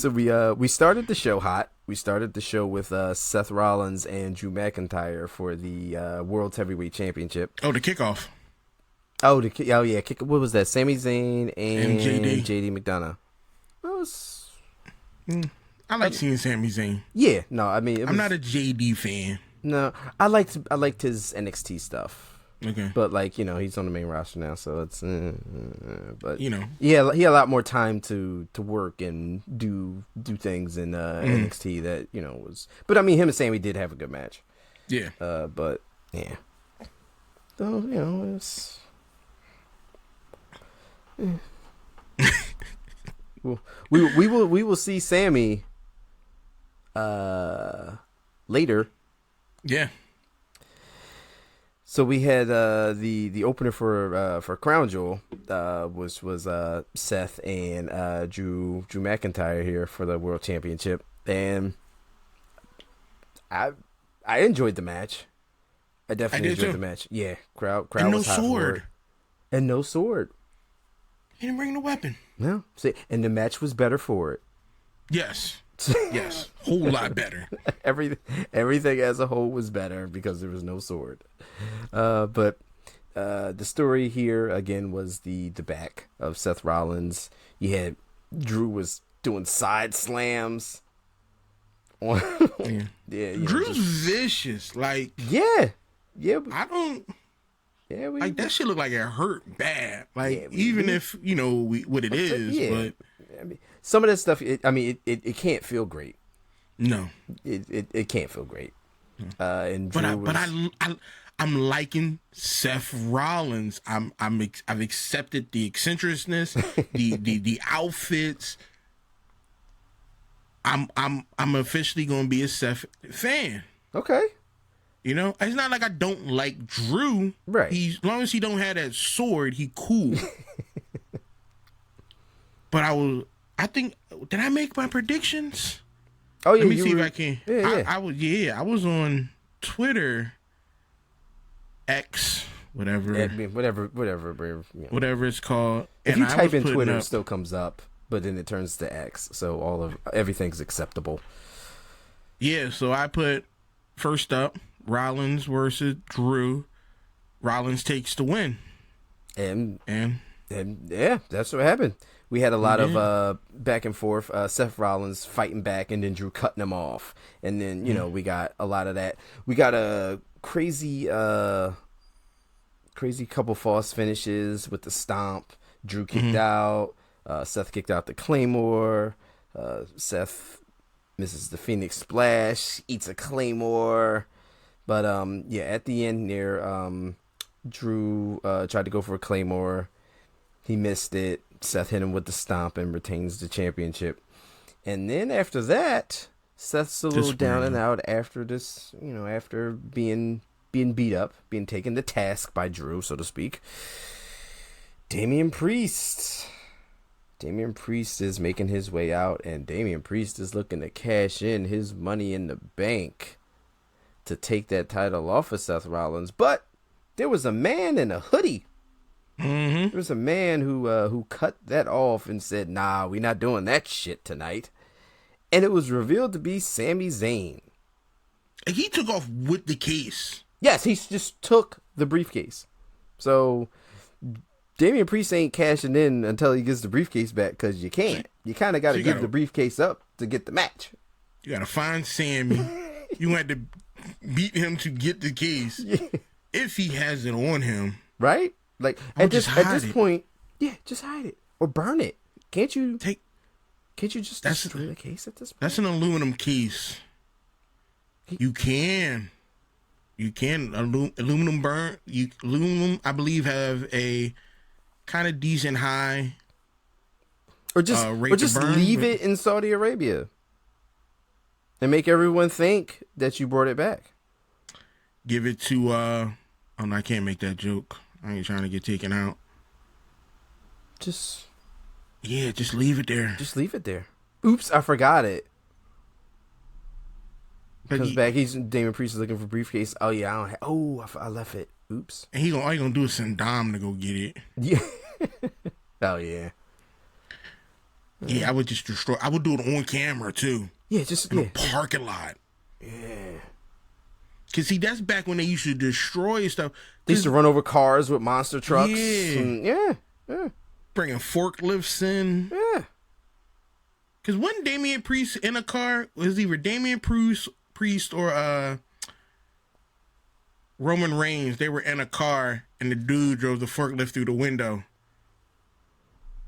started the show hot. We started the show with Seth Rollins and Drew McIntyre for the World Heavyweight Championship. Oh, the kickoff. Oh yeah. What was that? Sami Zayn and JD McDonough. I like seeing Sami Zayn. Yeah, no, I mean, I'm not a JD fan. No, I liked his NXT stuff. Okay, but he's on the main roster now, so it's but he had a lot more time to work and do things in NXT that was. But I mean, him and Sammy did have a good match. Yeah. But yeah. So it's. Well, we will see Sammy later. Yeah. So we had the opener for Crown Jewel was Seth and Drew McIntyre here for the World Championship, and I enjoyed the match. I definitely enjoyed the match. Yeah, crowd and was hot for it. And no sword. He didn't bring the weapon. No, see, and the match was better for it. Yes. Yes, whole lot better. Everything as a whole was better because there was no sword. But the story here again was the back of Seth Rollins. You had Drew was doing side slams. Yeah, Drew's vicious. Like yeah. I don't. Yeah, that shit look like it hurt bad. Like even if what it is, but. I mean, some of that stuff, it can't feel great. No, it can't feel great. And I'm liking Seth Rollins. I've accepted the eccentricness, the outfits. I'm officially gonna be a Seth fan. Okay. It's not like I don't like Drew. Right. As long as he don't have that sword, he cool. But I think, did I make my predictions? Oh yeah. Let me see if I can. Yeah. I was on Twitter, X, whatever. Whatever it's called. If you type in Twitter, it still comes up, but then it turns to X, so everything's acceptable. Yeah, so I put first up Rollins versus Drew. Rollins takes the win. And yeah, that's what happened. We had a lot of back and forth, Seth Rollins fighting back and then Drew cutting him off. And then, we got a lot of that. We got a crazy couple false finishes with the stomp. Drew kicked out. Seth kicked out the Claymore. Seth misses the Phoenix Splash, eats a Claymore. But, at the end there, Drew tried to go for a Claymore. He missed it. Seth hit him with the stomp and retains the championship. And then after that, Seth's a little down and out after this, after being beat up, being taken to task by Drew, so to speak. Damian Priest is making his way out, and Damian Priest is looking to cash in his money in the bank to take that title off of Seth Rollins. But there was a man in a hoodie. There was a man who cut that off and said, "Nah, we're not doing that shit tonight." And it was revealed to be Sami Zayn. And he took off with the case. Yes, he just took the briefcase. So Damian Priest ain't cashing in until he gets the briefcase back because you can't. You kind of got to give the briefcase up to get the match. You got to find Sammy. You had to beat him to get the case if he has it on him. Right? Like at this point, just hide it or burn it. Can't you just destroy the case at this point? That's an aluminum case. You can aluminum burn. Aluminum, I believe, have a kind of decent high. Or just leave it in Saudi Arabia and make everyone think that you brought it back. Give it to oh no, I can't make that joke. I ain't trying to get taken out. Just leave it there. Just leave it there. Oops, I forgot it. Comes back. Damian Priest is looking for briefcase. Oh yeah, I left it. Oops. And all he gonna do is send Dom to go get it. Yeah. Oh yeah. Yeah, I would just destroy. I would do it on camera too. Yeah, just in a parking lot. Yeah. Cause see, that's back when they used to destroy stuff. They used to run over cars with monster trucks. Yeah. Bringing forklifts in. Yeah. Cause wasn't Damian Priest in a car? It was either Damian Priest or Roman Reigns. They were in a car and the dude drove the forklift through the window.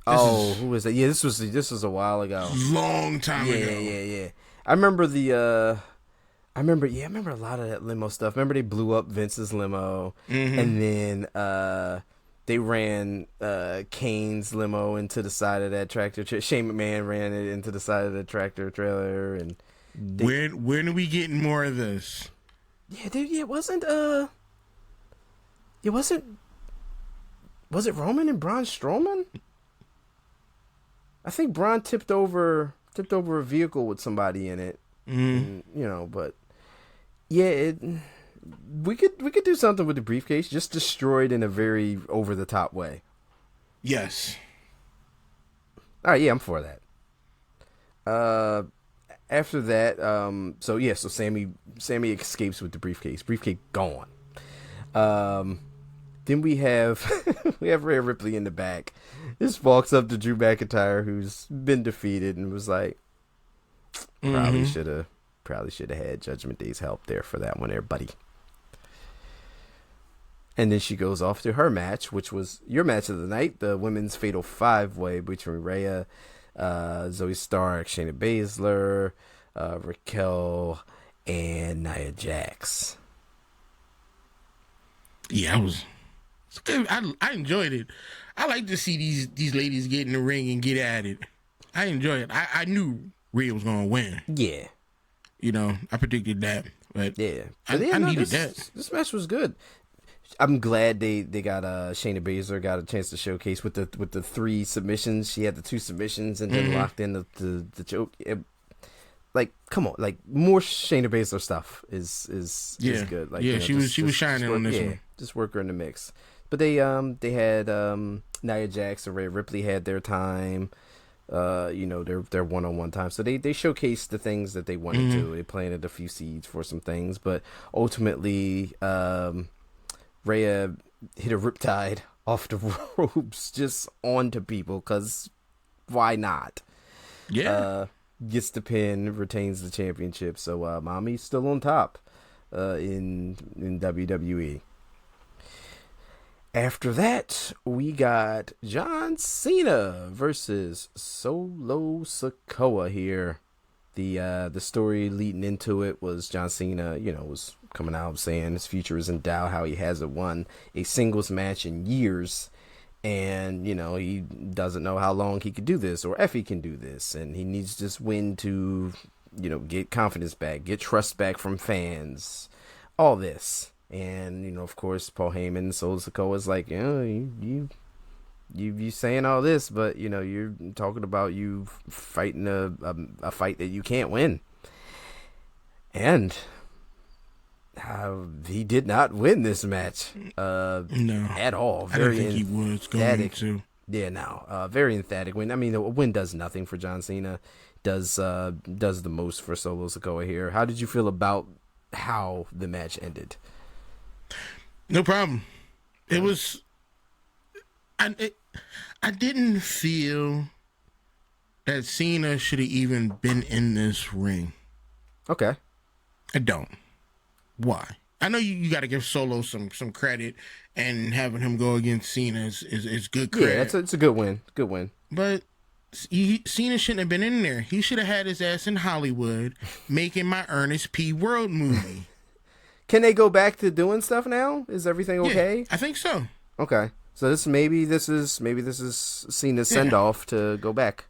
Who was that? Yeah, this was a while ago. Long time ago. Yeah. I remember I remember a lot of that limo stuff. Remember they blew up Vince's limo, and then they ran Kane's limo into the side of that tractor. Shane McMahon ran it into the side of the tractor trailer, and when are we getting more of this? Yeah, dude. Yeah, was it Roman and Braun Strowman? I think Braun tipped over a vehicle with somebody in it. And, but yeah, we could do something with the briefcase, just destroyed in a very over the top way. Yes. All right, yeah, I'm for that. After that, so Sammy escapes with the briefcase. Briefcase gone. Then we have Rhea Ripley in the back. Just walks up to Drew McIntyre, who's been defeated, and was like, probably should have had Judgment Day's help there for that one there, buddy. And then she goes off to her match, which was your match of the night, the women's fatal 5-way between Rhea, Zoe Stark, Shayna Baszler, Raquel, and Nia Jax. Yeah, it's good. I enjoyed it. I like to see these ladies get in the ring and get at it. I enjoy it. I knew Rhea was gonna win. Yeah. I predicted that. But yeah. I needed that. This match was good. I'm glad they got Shayna Baszler got a chance to showcase with the 3 submissions. She had the 2 submissions and then locked in the choke. Like, come on, like more Shayna Baszler stuff is good. Like, she was shining on this one. Just work her in the mix. But they had Nia Jax and Rhea Ripley had their time. Their one-on-one time. So they showcased the things that they wanted to. They planted a few seeds for some things, but ultimately Rhea hit a riptide off the ropes just onto people, because why not? Yeah. Gets the pin, retains the championship. So Mommy's still on top in WWE. After that, we got John Cena versus Solo Sikoa here. The story leading into it was John Cena, was coming out saying his future is in doubt, how he hasn't won a singles match in years, and he doesn't know how long he could do this or if he can do this, and he needs this win to get confidence back, get trust back from fans, all this. And, of course, Paul Heyman, Solo Sikoa is like, you saying all this, but, you're talking about you fighting a fight that you can't win. And he did not win this match no, at all. I didn't think he was going to. Yeah, no. Very emphatic win. I mean, a win does nothing for John Cena. Does the most for Solo Sikoa here. How did you feel about how the match ended? No problem. It was. I didn't feel that Cena should have even been in this ring. Okay. I don't. Why? I know you got to give Solo some credit, and having him go against Cena is good credit. Yeah, it's a good win. Good win. But Cena shouldn't have been in there. He should have had his ass in Hollywood making my Ernest P. World movie. Can they go back to doing stuff now? Is everything okay? Yeah, I think so. Okay. So this is Cena's send off to go back.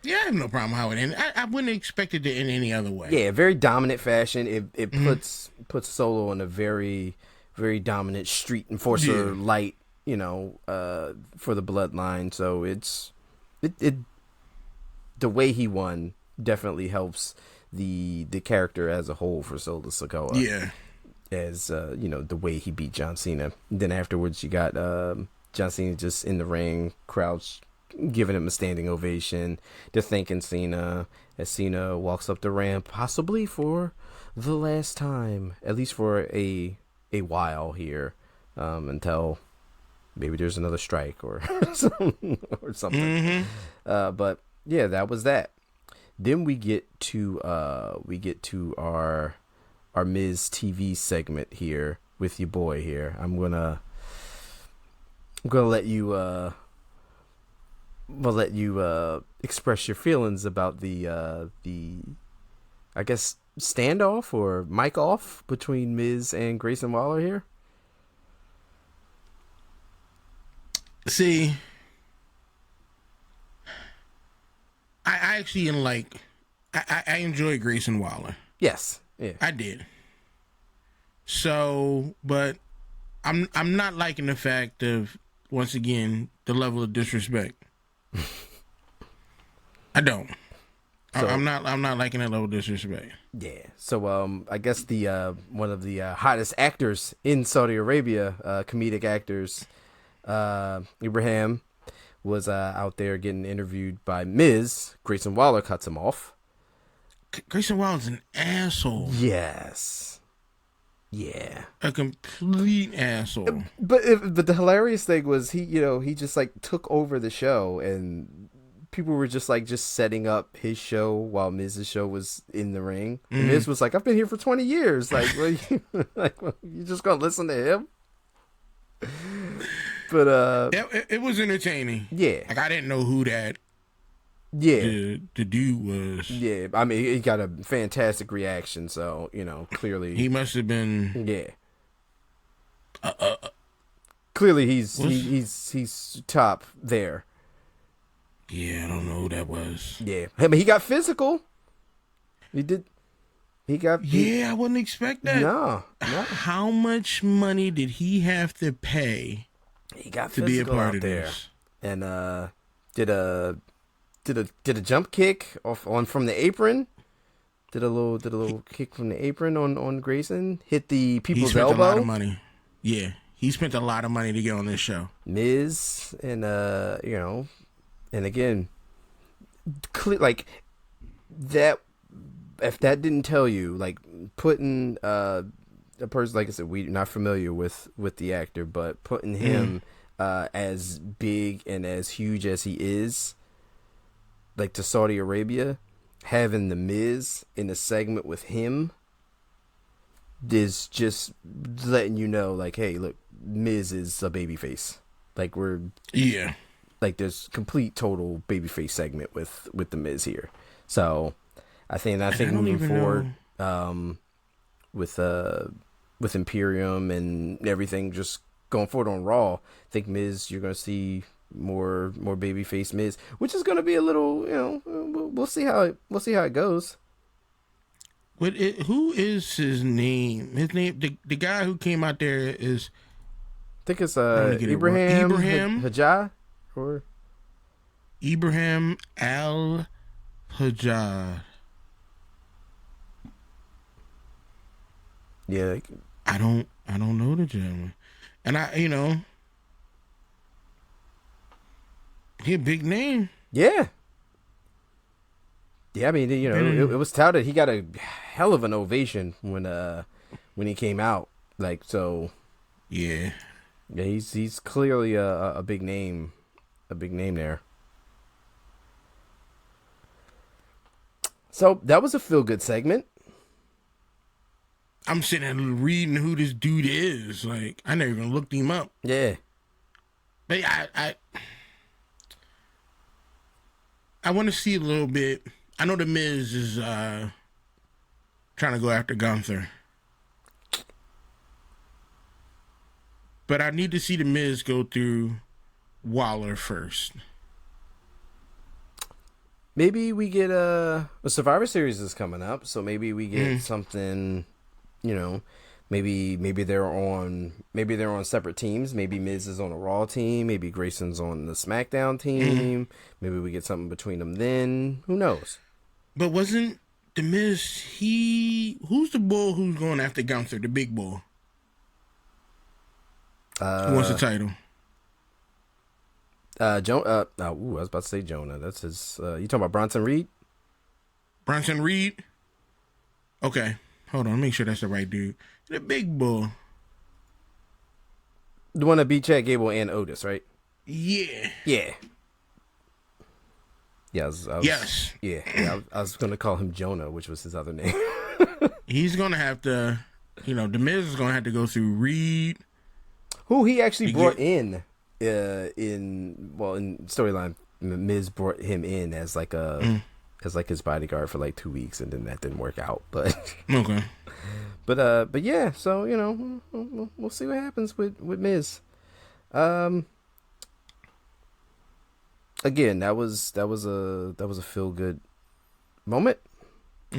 Yeah, I have no problem how it ended. I wouldn't expect it to end any other way. Yeah, very dominant fashion. It puts Solo in a very, very dominant street enforcer light, for the bloodline. So it the way he won definitely helps the character as a whole for Solo Sikoa. Yeah. As the way he beat John Cena. Then afterwards you got John Cena just in the ring, crowds giving him a standing ovation. They're thanking Cena as Cena walks up the ramp, possibly for the last time, at least for a while here, until maybe there's another strike or something. But yeah, that was that. Then we get to our Miz TV segment here with your boy here. I'm gonna let you express your feelings about the I guess standoff or mic off between Miz and Grayson Waller here. See, I actually I enjoy Grayson Waller. Yes, yeah, I did. So, but I'm not liking the fact of, once again, the level of disrespect. I don't. So, I'm not liking that level of disrespect. Yeah. So I guess the one of the hottest actors in Saudi Arabia, comedic actors, Ibrahim, was out there getting interviewed by Miz. Grayson Waller cuts him off. Grayson Waller's an asshole. Yes. Yeah. A complete asshole. But the hilarious thing was he just took over the show, and people were just setting up his show while Miz's show was in the ring. And Miz was like, "I've been here for 20 years. Like, you just gonna listen to him?" But it was entertaining. Yeah. Like, I didn't know who that. Yeah, the dude was. Yeah, I mean, he got a fantastic reaction. So clearly he must have been. Yeah. Clearly, he's top there. Yeah, I don't know who that was. Yeah, I mean, he got physical. He did. I wouldn't expect that. No. How much money did he have to pay? He got to be a part of there, this, and did a jump kick from the apron. Did a little kick from the apron on Grayson. Hit the people's elbow. He spent a lot of money. Yeah, he spent a lot of money to get on this show. Miz and and again, like that. If that didn't tell you, like putting a person, like I said, we're not familiar with the actor, but putting him as big and as huge as he is, like to Saudi Arabia, having the Miz in a segment with him is just letting you know, like, hey, look, Miz is a babyface. Like like there's complete total babyface segment with the Miz here. So I think moving forward, with Imperium and everything just going forward on Raw, I think Miz, you're gonna see more babyface Miz, which is gonna be a little, we'll see how it goes. Who is his name? His name, the guy who came out there is, I think it's Ibrahim Hajjah or Ibrahim Al Hajjah. Yeah, I don't know the gentleman, and he a big name. Yeah. I mean, it was touted. He got a hell of an ovation when he came out. Like, so. Yeah. Yeah, he's clearly a big name, there. So that was a feel good segment. I'm sitting there reading who this dude is. Like, I never even looked him up. Yeah. But I want to see a little bit. I know the Miz is trying to go after Gunther, but I need to see the Miz go through Waller first. Maybe we get a Survivor Series is coming up, so maybe we get something. You know, maybe they're on separate teams. Maybe Miz is on a Raw team. Maybe Grayson's on the SmackDown team. Maybe we get something between them then. Who knows? But wasn't the Miz? Who's the bull who's going after Gunther? The big bull. Who wants the title? Jonah. I was about to say Jonah. That's his. You talking about Bronson Reed? Bronson Reed. Okay. Hold on, make sure that's the right dude. The big bull. The one that beat Chad Gable and Otis, right? Yeah. Yeah. Yeah, yes. Yeah, I was going to call him Jonah, which was his other name. He's going to have to, The Miz is going to have to go through Reed. Who he actually brought in storyline. Miz brought him in as like his bodyguard for like 2 weeks, and then that didn't work out. But okay. But yeah, so we'll see what happens with Miz. Again, that was a feel good moment.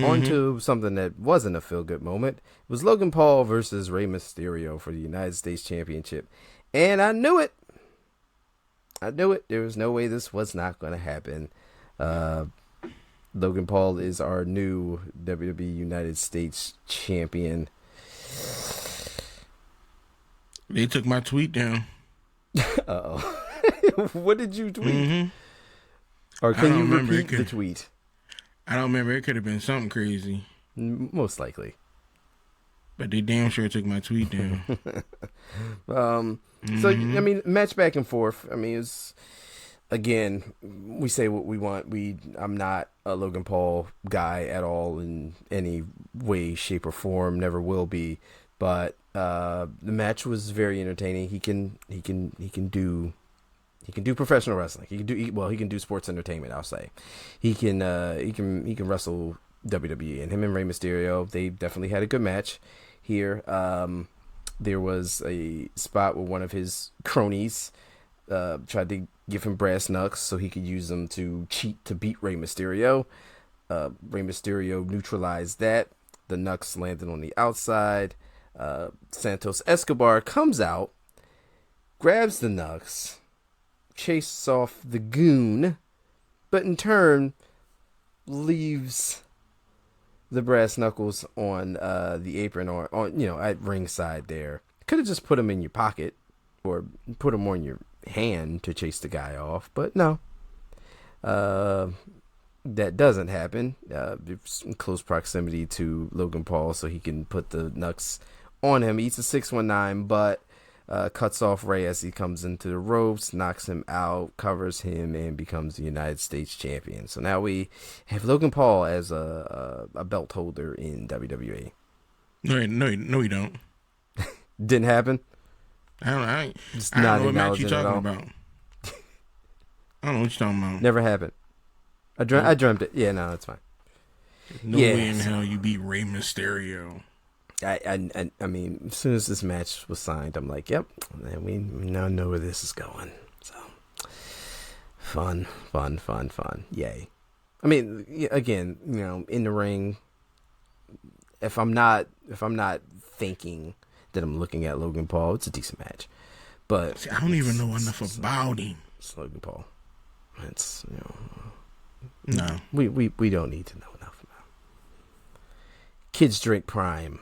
On to something that wasn't a feel good moment. It was Logan Paul versus Rey Mysterio for the United States Championship, and I knew it. There was no way this was not going to happen. Logan Paul is our new WWE United States Champion. They took my tweet down. Uh-oh. What did you tweet? Or can you repeat the tweet? I don't remember. It could have been something crazy. Most likely. But they damn sure took my tweet down. So, I mean, match back and forth. I mean, it's... Again, we say what we want. I'm not a Logan Paul guy at all in any way, shape, or form. Never will be. But the match was very entertaining. He can do professional wrestling. He can do sports entertainment. I'll say he can wrestle WWE. And him and Rey Mysterio, they definitely had a good match here. There was a spot where one of his cronies tried to give him brass knucks so he could use them to cheat to beat Rey Mysterio. Rey Mysterio neutralized that. The knucks landed on the outside. Santos Escobar comes out, grabs the knucks, chases off the goon, but in turn leaves the brass knuckles on the apron or on at ringside there. Could have just put them in your pocket or put them on your hand to chase the guy off, but no, that doesn't happen. It's in close proximity to Logan Paul, so he can put the knucks on him. Eats a 619, but cuts off Rey as he comes into the ropes, knocks him out, covers him, and becomes the United States champion. So now we have Logan Paul as a belt holder in WWE. No, we don't. Didn't happen. I don't know what match you're talking about. I don't know what you're talking about. Never happened. I dreamt it. Yeah, no, that's fine. No way in hell you beat Rey Mysterio. I mean, as soon as this match was signed, I'm like, yep, we now know where this is going. So fun. Yay. I mean, again, in the ring, if I'm not thinking that I'm looking at Logan Paul, it's a decent match. But see, I don't even know enough about him. It's Logan Paul. It's no. We don't need to know enough about him. Kids drink prime.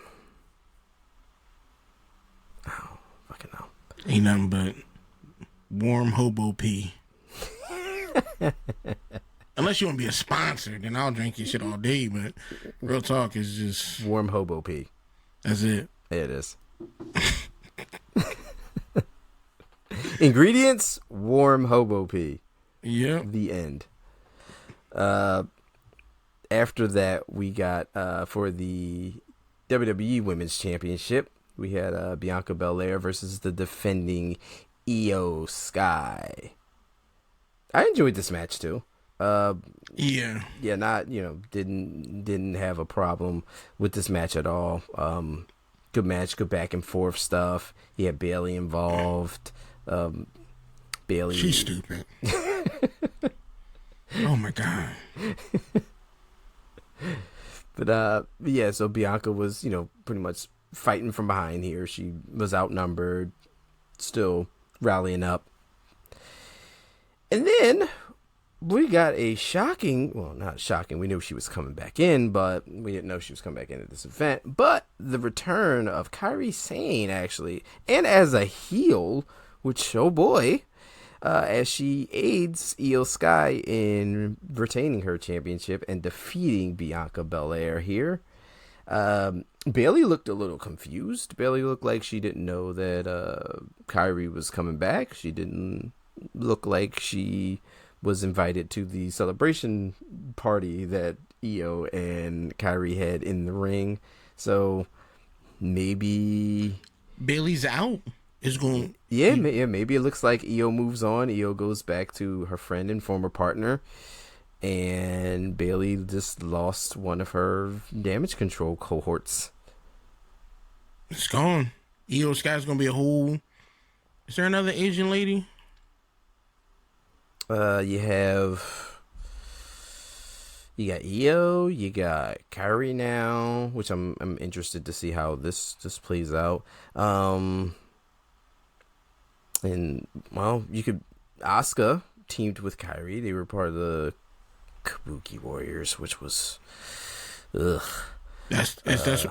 Oh, fucking hell. Ain't nothing but warm hobo pee. Unless you want to be a sponsor, then I'll drink your shit all day. But real talk is just warm hobo pee. That's it. It is. Ingredients: warm hobo pee. Yeah. The end. After that, we got for the WWE Women's Championship, we had Bianca Belair versus the defending Io Sky. I enjoyed this match too. Yeah, not didn't have a problem with this match at all. Good match, good back and forth stuff. He had Bayley involved. Bayley, she's stupid. Oh my god. But yeah, so Bianca was pretty much fighting from behind here. She was outnumbered, still rallying up. And then we got a shocking, well, not shocking, we knew she was coming back in, but we didn't know she was coming back into this event. But the return of Kairi Sane, actually, and as a heel, which, oh boy, as she aids Io Sky in retaining her championship and defeating Bianca Belair here. Bayley looked a little confused. Bayley looked like she didn't know that Kairi was coming back. She didn't look like she was invited to the celebration party that Io and Kairi had in the ring. So maybe Bayley's out. Is going. Yeah, maybe it looks like Io moves on. Io goes back to her friend and former partner, and Bayley just lost one of her damage control cohorts. It's gone. Io Sky's gonna be a whole. Is there another Asian lady? You got Io, you got Kairi now, which I'm interested to see how this plays out. And well, you could Asuka teamed with Kairi. They were part of the Kabuki Warriors, which was That's that's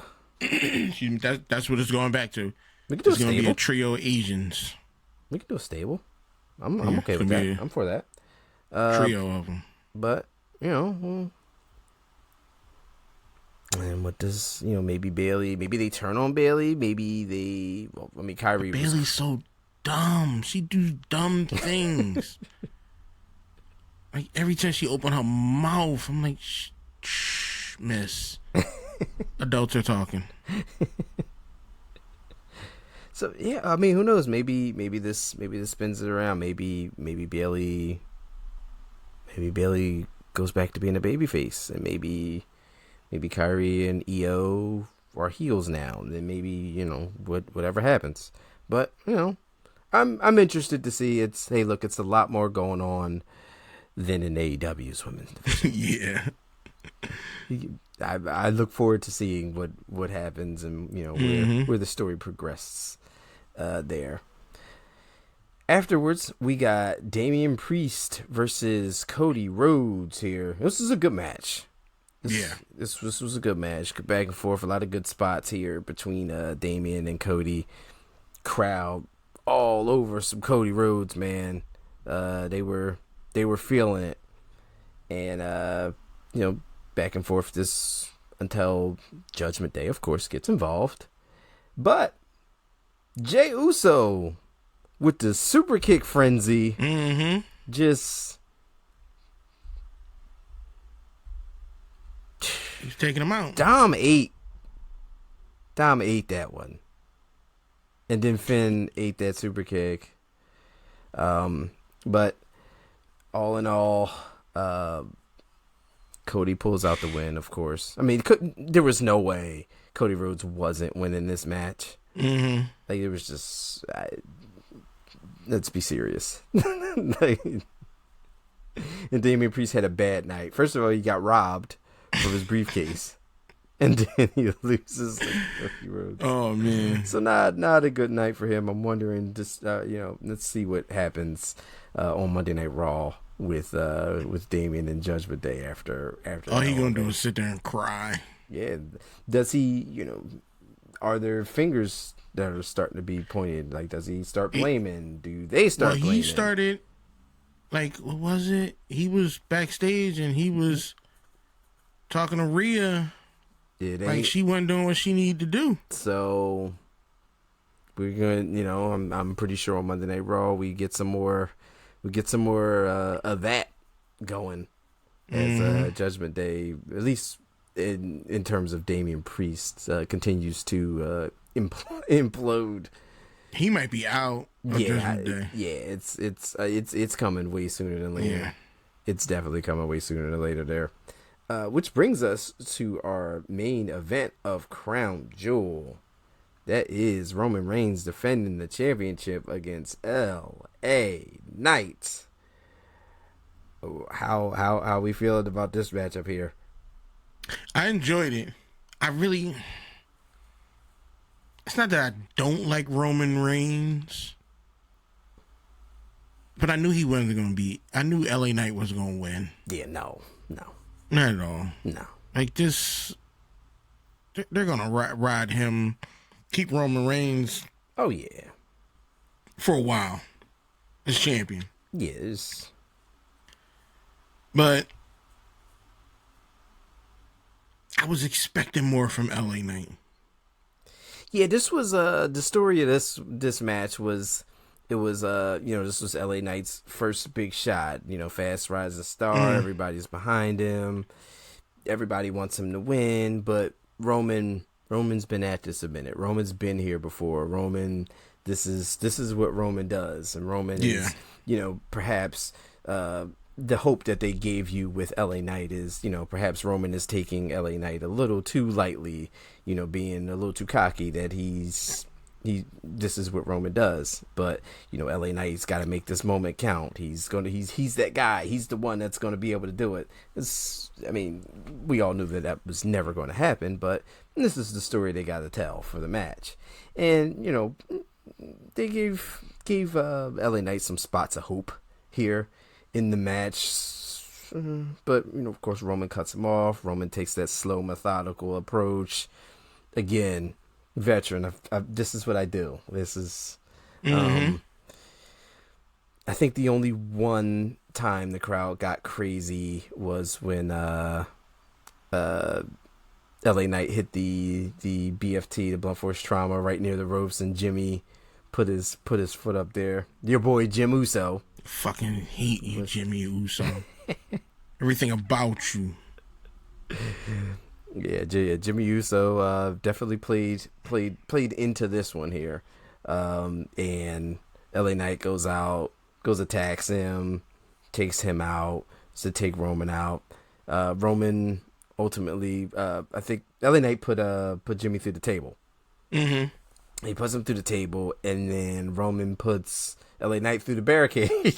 what it's going back to. We could do it's going to be a trio of Asians. We could do a stable. I'm okay with that. I'm for that. Trio of them. But and what does maybe Bayley? Maybe they turn on Bayley. Maybe they. Well, I mean, Kairi. Bayley's so dumb. She do dumb things. Like every time she open her mouth, I'm like, shh, miss. Adults are talking. So yeah, I mean, who knows? Maybe this spins it around. Maybe Bayley goes back to being a babyface, and maybe Kairi and Io are heels now. And then maybe whatever happens. But I'm interested to see. It's a lot more going on than in AEW's women's division. Yeah. I look forward to seeing what happens and where the story progresses there. Afterwards, we got Damian Priest versus Cody Rhodes here. This is a good match. This was a good match. Good back and forth. A lot of good spots here between Damian and Cody. Crowd all over some Cody Rhodes, man. They were feeling it, and back and forth this until Judgment Day, of course, gets involved. But Jey Uso with the super kick frenzy, just he's taking him out. Dom ate that one. And then Finn ate that super kick. But all in all, Cody pulls out the win, of course. I mean, there was no way Cody Rhodes wasn't winning this match. Like, it was just... let's be serious. And Damian Priest had a bad night. First of all, he got robbed of his briefcase. And then he loses like Cody Rhodes. Oh, man. So not a good night for him. I'm wondering, just let's see what happens on Monday Night Raw with Damian and Judgment Day after. All he gonna do is sit there and cry. Yeah. Does he? Are there fingers that are starting to be pointed? Like, does he start blaming? Do they start blaming? He started. Like, what was it? He was backstage and he was talking to Rhea. Like she wasn't doing what she needed to do. So we're going. You know, I'm pretty sure on Monday Night Raw we get some more of that going as Judgment Day, at least in terms of Damian Priest, continues to implode. He might be out. Judgment Day. It's coming way sooner than later. Yeah. It's definitely coming way sooner than later there. Which brings us to our main event of Crown Jewel. That is Roman Reigns defending the championship against LA Knight. How we feeling about this matchup here? I enjoyed it. It's not that I don't like Roman Reigns, but I knew he wasn't going to be. I knew LA Knight was going to win. Yeah, no. Not at all. No. Like this, they're going to ride him, keep Roman Reigns. Oh, yeah. For a while as champion. Yes. But I was expecting more from LA Knight. Yeah, this was the story of this match was this was LA Knight's first big shot, fast rising star, everybody's behind him. Everybody wants him to win, but Roman's been at this a minute. Roman's been here before. This is what Roman does, and Roman is, perhaps the hope that they gave you with LA Knight is, perhaps Roman is taking LA Knight a little too lightly, being a little too cocky that this is what Roman does. But, LA Knight's got to make this moment count. He's that guy. He's the one that's going to be able to do it. We all knew that was never going to happen, but this is the story they got to tell for the match. And, they gave LA Knight some spots of hope here in the match, but of course Roman cuts him off. Roman takes that slow, methodical approach. Again, veteran. This is what I do. This is, I think the only one time the crowd got crazy was when LA Knight hit the BFT, the blunt force trauma, right near the ropes, and Jimmy put his foot up there. Your boy Jim Uso. Fucking hate you, Jimmy Uso. Everything about you. Yeah, Jimmy Uso definitely played into this one here. And LA Knight goes attacks him, takes him out to take Roman out. Roman ultimately, I think LA Knight put Jimmy through the table. Mm-hmm. He puts him through the table, and then Roman puts LA Knight through the barricade.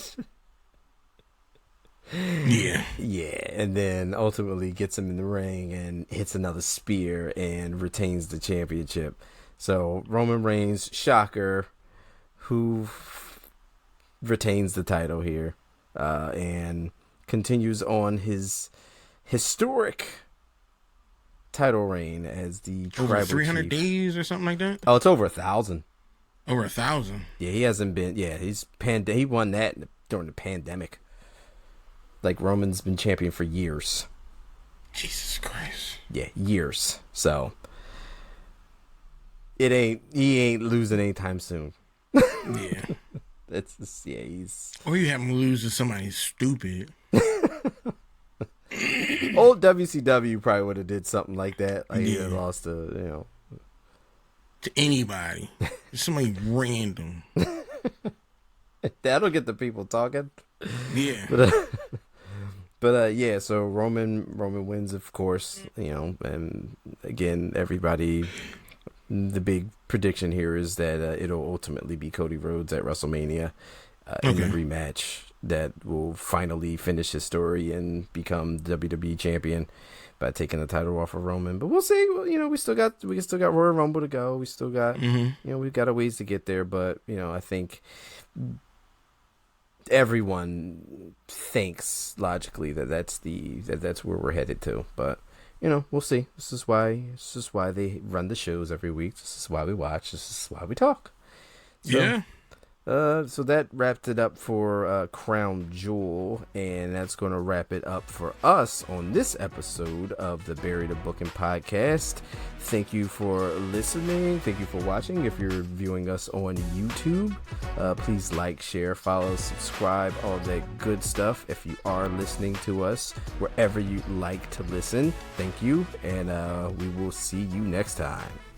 Yeah, and then ultimately gets him in the ring and hits another spear and retains the championship. So Roman Reigns, shocker, who retains the title here, and continues on his historic title reign as the over tribal 300 chief. Days or something like that. Oh, it's over 1,000. Over 1,000. Yeah, he hasn't been. Yeah, he won that during the pandemic. Like Roman's been champion for years. Jesus Christ. Yeah, years. So he ain't losing anytime soon. Yeah. He's. Or you have him lose to somebody stupid. Old WCW probably would have did something like that. Like he lost to anybody. Somebody random. That'll get the people talking. Yeah. But yeah, so Roman wins, of course, and again, everybody, the big prediction here is that it'll ultimately be Cody Rhodes at WrestleMania in the rematch that will finally finish his story and become WWE champion by taking the title off of Roman. But we'll see. Well, we still got Royal Rumble to go. We still got we've got a ways to get there. But I think everyone thinks logically that's where we're headed to. But we'll see. This is why they run the shows every week. This is why we watch. This is why we talk. So, yeah. So that wrapped it up for Crown Jewel, and that's going to wrap it up for us on this episode of the Buried a Booking podcast. Thank you for listening. Thank you for watching. If you're viewing us on YouTube, please like, share, follow, subscribe, all that good stuff. If you are listening to us wherever you like to listen, thank you, and we will see you next time.